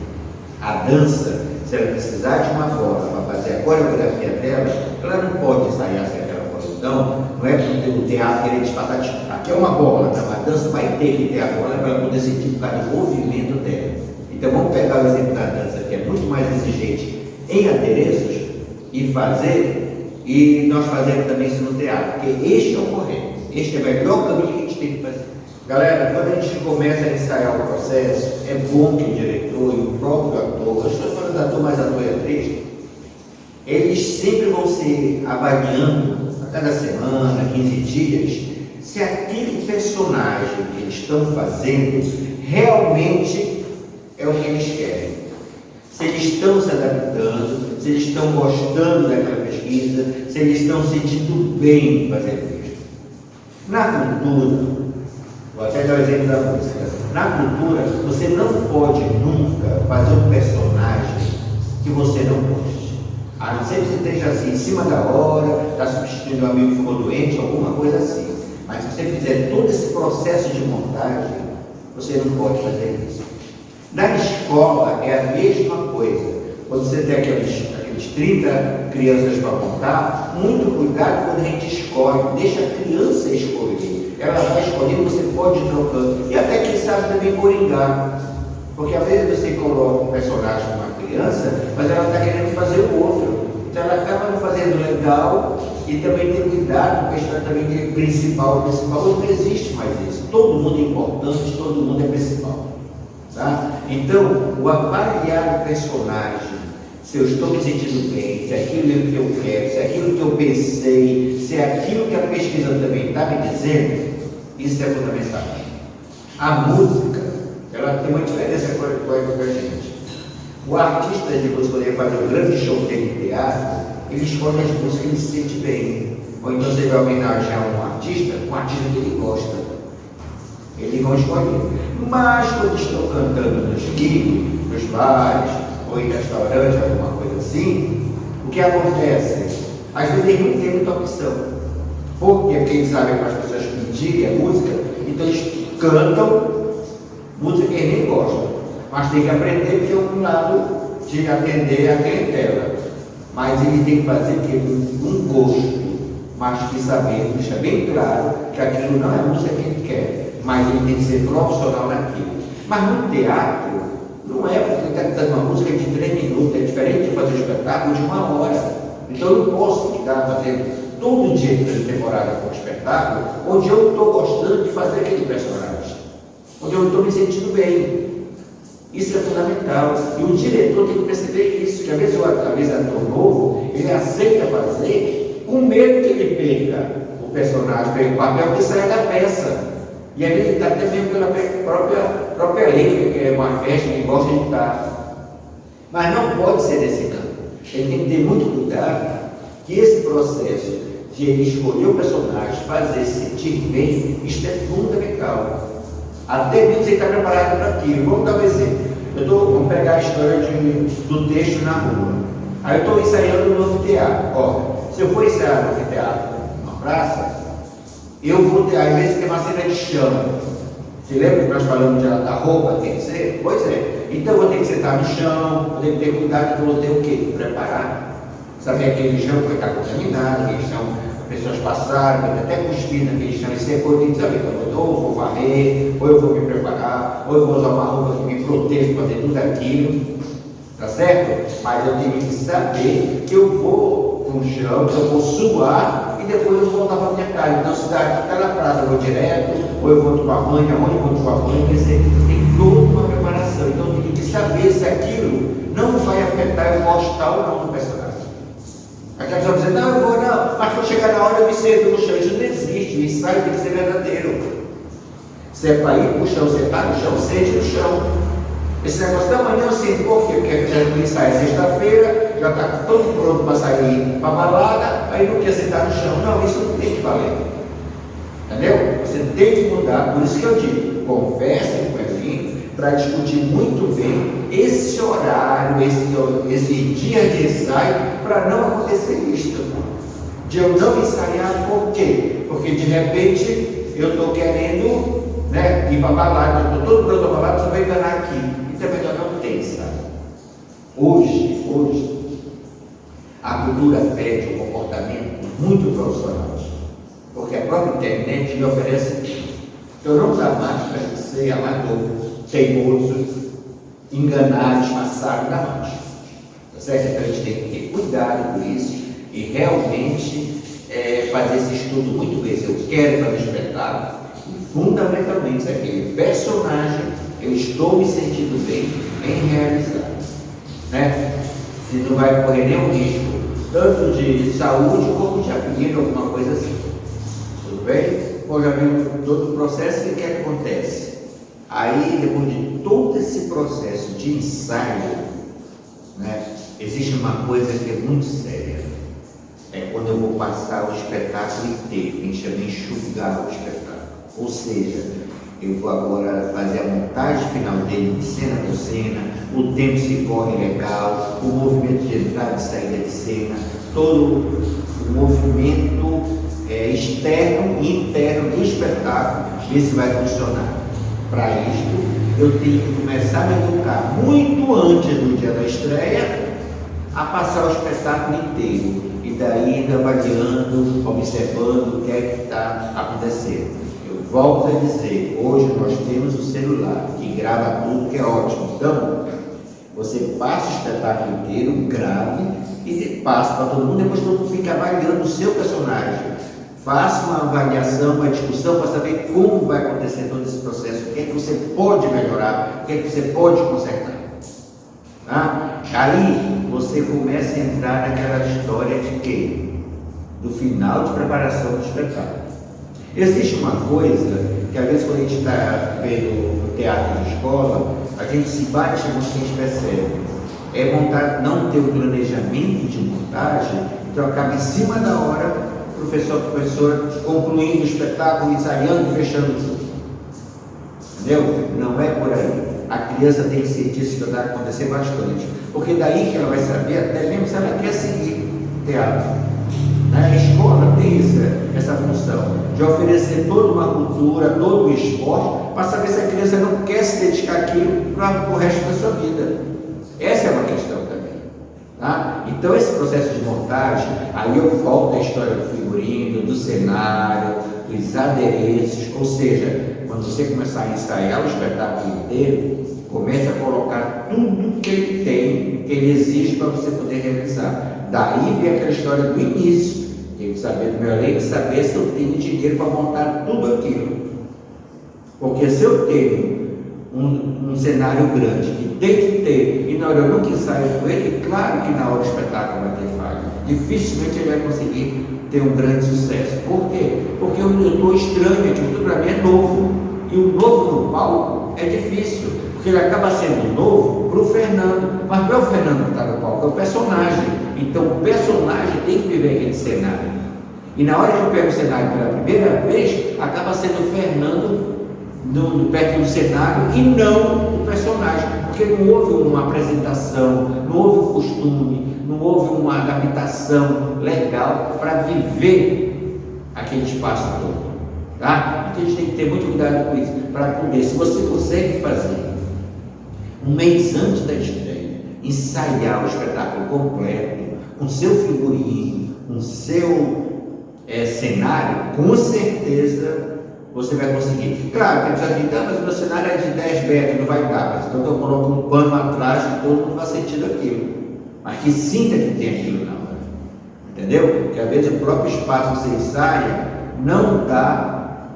A dança, se ela precisar de uma bola para fazer a coreografia dela, ela não pode ensaiar sem aquela bola. Então, não é porque o teatro querer te passar, aqui é uma bola, tá? A dança vai ter que ter a bola para ela poder sentir por causa do movimento dela. Então vamos pegar o exemplo da dança, que é muito mais exigente em adereços, e fazer. E nós fazemos também isso no teatro, porque este é o correto, este é o melhor caminho que a gente tem que fazer. Galera, quando a gente começa a ensaiar o processo, é bom que o diretor e o próprio ator, eu estou falando ator, mas ator e atriz, eles sempre vão se avaliando a cada semana, 15 dias, se aquele personagem que eles estão fazendo realmente é o que eles querem. Se eles estão se adaptando, se eles estão gostando daquela pesquisa, se eles estão se sentindo bem fazendo isso. Na cultura, vou até dar o exemplo da música, na cultura você não pode nunca fazer um personagem que você não goste. A não ser que você esteja assim, em cima da hora, está substituindo um amigo que ficou doente, alguma coisa assim. Mas se você fizer todo esse processo de montagem, você não pode fazer isso. Na escola é a mesma coisa. Quando você tem aqueles 30 crianças para montar, muito cuidado quando a gente escolhe, deixa a criança escolher. Ela vai escolhendo, você pode ir trocando. E até quem sabe também coringar. Porque às vezes você coloca um personagem para uma criança, mas ela está querendo fazer o outro. Então ela acaba não fazendo legal e também tem cuidado com a questão também de principal. Hoje não existe mais isso. Todo mundo é importante, todo mundo é principal. Tá? Então, o avaliar o personagem, se eu estou me sentindo bem, se é aquilo que eu quero, se é aquilo que eu pensei, se é aquilo que a pesquisa também está me dizendo, isso é fundamental. A música, ela tem uma diferença com a gente. O artista, de poder fazer um grande show dele de teatro, ele escolhe as músicas que ele se sente bem. Ou então você vai homenagear um artista que ele gosta. Eles vão escolher. Mas quando estão cantando nos bicos, nos bares, ou em restaurantes, alguma coisa assim, o que acontece? Às vezes eles não têm muita opção. Por quê? Porque eles sabem para as pessoas pedirem a música, então eles cantam música que eles nem gostam. Mas tem que aprender que é um lado de atender a clientela. Mas ele tem que fazer um gosto, mas que saber, deixar bem claro que aquilo não é a música que ele quer. Mas ele tem que ser profissional naquilo. Mas no teatro, não é porque ele está cantando uma música de 3 minutos, é diferente de fazer um espetáculo de 1 hora. Então eu não posso ficar fazendo todo dia de temporada com um espetáculo, onde eu estou gostando de fazer aquele personagem, onde eu estou me sentindo bem. Isso é fundamental. E o diretor tem que perceber isso, que às vezes o ator novo, ele aceita fazer com medo que ele perca o personagem, perca o papel que sai da peça. E às vezes ele está até mesmo pela própria lei, que é uma festa que gosta de estar. Mas não pode ser desse canto. Ele tem que ter muito cuidado que esse processo de ele escolher o personagem, fazer se sentir bem, isso é fundamental. Até mesmo você está preparado para aquilo. Vamos dar um exemplo. Vamos pegar a história do texto na rua. Aí eu estou ensaiando no anfiteatro. Ó, se eu for ensaiar no anfiteatro, numa praça, eu vou ter, às vezes tem uma cena de chão. Você lembra que nós falamos da roupa? Tem que ser? Pois é. Então eu vou ter que sentar no chão, vou ter que ter cuidado, que eu vou ter o quê? Preparar. Saber aquele chão que vai estar contaminado, aquele chão, as pessoas passaram, pode até cuspir naquele chão, e depois eu tenho que saber, então, ou eu vou varrer, ou eu vou me preparar, ou eu vou usar uma roupa que me proteja para fazer tudo aquilo, tá certo? Mas eu tenho que saber que eu vou no chão, que eu vou suar, e depois eu vou voltar para a minha casa. Então, se daqui está na praça, eu vou direto, ou eu vou tomar banho, aonde eu vou tomar banho, quer dizer, tem toda uma preparação. Então, eu tenho que saber se aquilo não vai afetar eu gostar ou não do personagem. Aquela pessoa dizer, não, eu vou não, mas quando chegar na hora eu me sento no chão. Isso não existe, o ensaio tem que ser verdadeiro. Se é para ir para o chão, sentar no chão, sente no chão. Esse negócio da manhã eu sinto, por quê? Porque o ensaio é sexta-feira, já está todo pronto para sair para a balada, aí não quer sentar no chão. Não, isso não tem que valer. Entendeu? Você tem que mudar, por isso que eu digo, conversem com ele para discutir muito bem esse horário, esse dia de ensaio, para não acontecer isso. De eu não ensaiar, por quê? Porque de repente eu estou querendo ir para a balada, eu estou todo pronto para a balada, só vou enganar aqui. Então é melhor não ter ensaio. Hoje, a cultura pede um comportamento muito profissional. Porque a própria internet me oferece isso. Eu não dá mais para ser amador, teimoso, enganar, disfarçar, não dá mais. Tá certo? Então a gente tem que ter cuidado com isso e realmente fazer esse estudo muito bem. Se eu quero fazer espetáculo, fundamentalmente é aquele personagem, eu estou me sentindo bem em realizar. Se não vai correr nenhum risco, tanto de saúde como de apelido, alguma coisa assim. Tudo bem? Bom, já vimos todo o processo e o que acontece? Aí, depois de todo esse processo de ensaio, existe uma coisa que é muito séria. É quando eu vou passar o espetáculo inteiro, a gente chama de enxugar o espetáculo. Ou seja, eu vou agora fazer a montagem final dele, de cena por cena, o tempo se corre legal, o movimento de entrada e saída de cena, todo o movimento externo e interno do espetáculo, ver se vai funcionar. Para isto, eu tenho que começar a me educar muito antes do dia da estreia, a passar o espetáculo inteiro, e daí indo avaliando, observando o que é que está acontecendo. Eu volto a dizer, hoje nós temos o celular, que grava tudo, que é ótimo. Então, você passa o espetáculo inteiro, grave, e passa para todo mundo, depois todo mundo fica avaliando o seu personagem. Faça uma avaliação, uma discussão para saber como vai acontecer todo esse processo, o que é que você pode melhorar, o que é que você pode consertar. Aí você começa a entrar naquela história de quê? Do final de preparação do espetáculo. Existe uma coisa que às vezes quando a gente está vendo o teatro de escola, a gente se bate muito e a gente percebe. É montar, não ter o planejamento de montagem, então acaba em cima da hora professora concluindo o espetáculo, ensaiando e fechando tudo. Entendeu? Não é por aí. A criança tem que sentir isso que vai acontecer bastante. Porque daí que ela vai saber, até mesmo se ela quer seguir teatro. A escola tem essa função de oferecer toda uma cultura, todo um esporte, para saber se a criança não quer se dedicar àquilo para o resto da sua vida. Essa é uma questão também. Então esse processo de montagem, aí eu volto à história do figurino, do cenário, dos adereços, ou seja, quando você começar a ensaiar o espetáculo inteiro, comece a colocar tudo que ele tem, que ele exige para você poder realizar. Daí vem aquela história do início, tem que saber do meu elenco, saber se eu tenho dinheiro para montar tudo aquilo. Porque se eu tenho um cenário grande que tem que ter, e na hora eu nunca ensaio com ele, claro que na hora do espetáculo vai ter falha. Dificilmente ele vai conseguir ter um grande sucesso. Por quê? Porque eu estou estranho, tudo para mim é novo. E o novo no palco é difícil, porque ele acaba sendo novo para o Fernando, mas não é o Fernando que está no palco, é o personagem. Então o personagem tem que viver aquele cenário. E na hora que eu pego o cenário pela primeira vez, acaba sendo o Fernando perto do cenário e não o personagem, porque não houve uma apresentação, não houve um costume, não houve uma adaptação legal para viver aquele espaço todo, tá? Então a gente tem que ter muito cuidado com isso, para poder, se você consegue fazer um mês antes da estreia, ensaiar o espetáculo completo, com seu figurino, com seu cenário, com certeza você vai conseguir. Claro, tem pessoas que dizem, mas o meu cenário é de 10 metros, não vai dar, mas então eu coloco um pano atrás e todo mundo vai sentir aquilo, mas que sinta que tem aquilo na hora, entendeu? Porque às vezes o próprio espaço que você ensaia não dá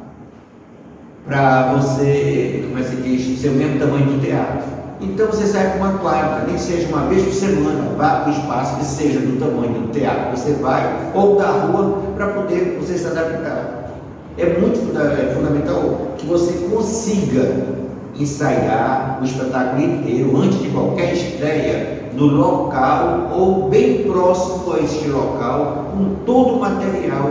para você, como é que se diz, ser o mesmo tamanho do teatro. Então você sai com uma quadra, nem que seja uma vez por semana, vá para o espaço que seja do tamanho do teatro que você vai, ou da rua, para poder você se adaptar. É muito fundamental que você consiga ensaiar o espetáculo inteiro antes de qualquer estreia no local ou bem próximo a este local, com todo o material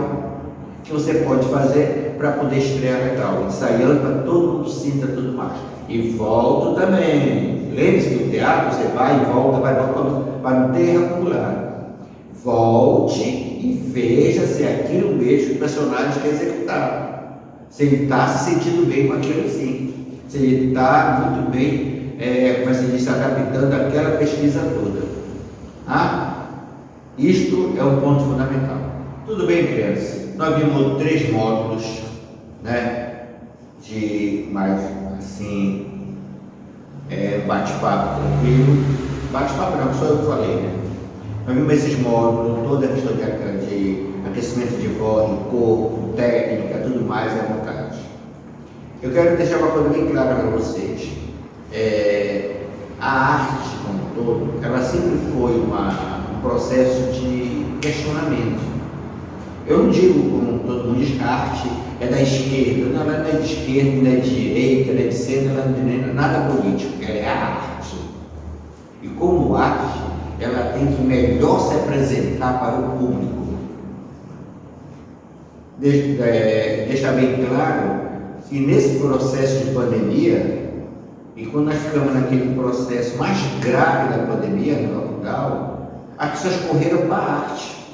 que você pode fazer para poder estrear legal, ensaiando para todo mundo sinta tudo mais. E volto também, lembre-se que no teatro você vai e volta, para não ter acumular. Volte e veja se é aquilo mesmo que o personagem quer executar, se ele está se sentindo bem com aquilo assim, se ele está muito bem, como se diz, adaptando aquela pesquisa toda. Isto é um ponto fundamental. Tudo bem, crianças? Nós vimos 3 módulos, né, de mais assim, bate-papo tranquilo. Bate-papo não, só eu que falei, né? Nós vimos esses módulos, toda a questão de aquecimento de voz, do corpo, técnica, tudo mais é à vontade. Eu quero deixar uma coisa bem clara para vocês. A arte, como um todo, ela sempre foi um processo de questionamento. Eu não digo, como todo mundo diz, que a arte é da esquerda. Não, ela não é de esquerda, não é de direita, não é de centro, ela não é nada político. Ela é a arte. E como arte, ela tem que melhor se apresentar para o público. Deixa bem claro que nesse processo de pandemia, e quando nós ficamos naquele processo mais grave da pandemia, no lockdown, as pessoas correram para a arte.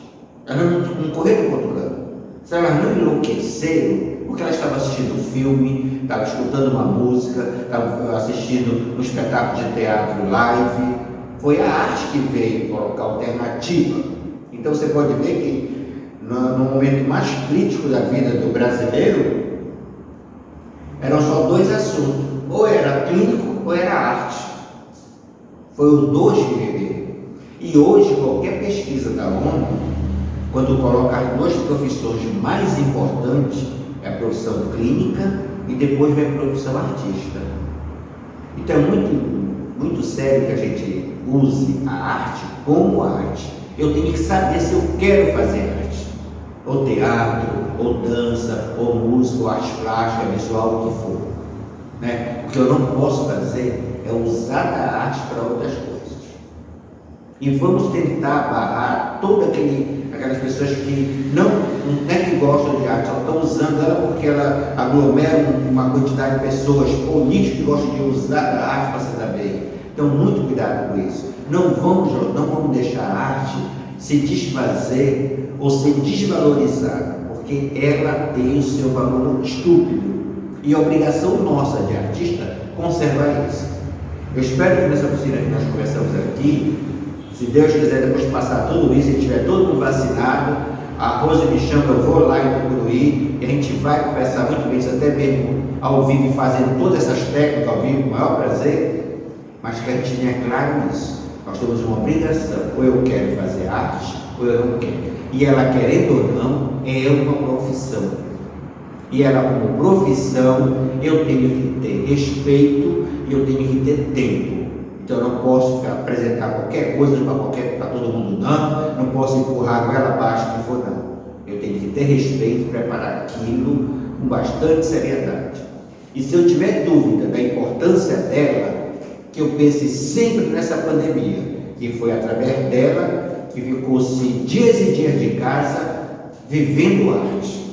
Elas não correram para o outro lado. Se elas não enlouqueceram, porque elas estavam assistindo um filme, estavam escutando uma música, estavam assistindo um espetáculo de teatro live. Foi a arte que veio colocar alternativa. Então você pode ver que no momento mais crítico da vida do brasileiro, eram só 2 assuntos, ou era clínico ou era arte. Foi os 2 que viveram. E hoje qualquer pesquisa da ONU, quando coloca as 2 profissões mais importantes, é a profissão clínica e depois vem a profissão artista. Então é muito sério que a gente use a arte como arte. Eu tenho que saber se eu quero fazer arte, ou teatro, ou dança, ou música, ou arte plástica, visual, o que for, né? O que eu não posso fazer é usar a arte para outras coisas. E vamos tentar barrar todas aquelas pessoas que não é que gostam de arte, só estão usando ela porque ela aglomera uma quantidade de pessoas, políticos que gostam de usar a arte para se dar bem. Então, muito cuidado com isso. Não vamos deixar a arte se desfazer ou ser desvalorizada, porque ela tem o seu valor estúpido. E a obrigação nossa de artista conservar isso. Eu espero que nessa oficina que nós conversamos aqui, se Deus quiser depois passar tudo isso, e tiver todo mundo vacinado, a Rose me chama, eu vou lá em Tucuruí, e a gente vai conversar muito bem, isso até mesmo ao vivo, fazendo todas essas técnicas ao vivo, com o maior prazer, mas que a gente tenha claro isso. Nós temos uma obrigação, ou eu quero fazer arte, ou eu não quero. E ela, querendo ou não, é uma profissão. E ela, como profissão, eu tenho que ter respeito e eu tenho que ter tempo. Então eu não posso apresentar qualquer coisa para todo mundo, não posso empurrar com ela abaixo que for, não. Eu tenho que ter respeito e preparar aquilo com bastante seriedade. E se eu tiver dúvida da importância dela, que eu pense sempre nessa pandemia, que foi através dela que ficou-se dias e dias de casa, vivendo arte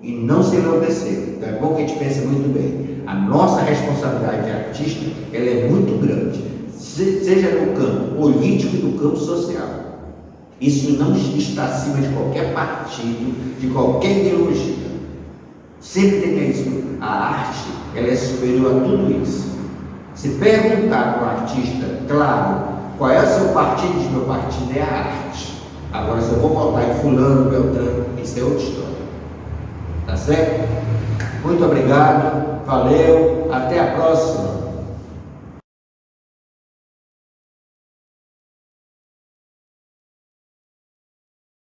e não se enlouquecer. Então é bom que a gente pense muito bem. A nossa responsabilidade de artista, ela é muito grande, seja no campo político e no campo social. Isso não está acima de qualquer partido, de qualquer ideologia. Sempre tenha isso. A arte, ela é superior a tudo isso. Se perguntar para um artista, claro, qual é o seu partido? Diz: meu partido é a arte. Agora, se eu vou votar em fulano, Beltrano, isso é outra história. Tá certo? Muito obrigado, valeu, até a próxima.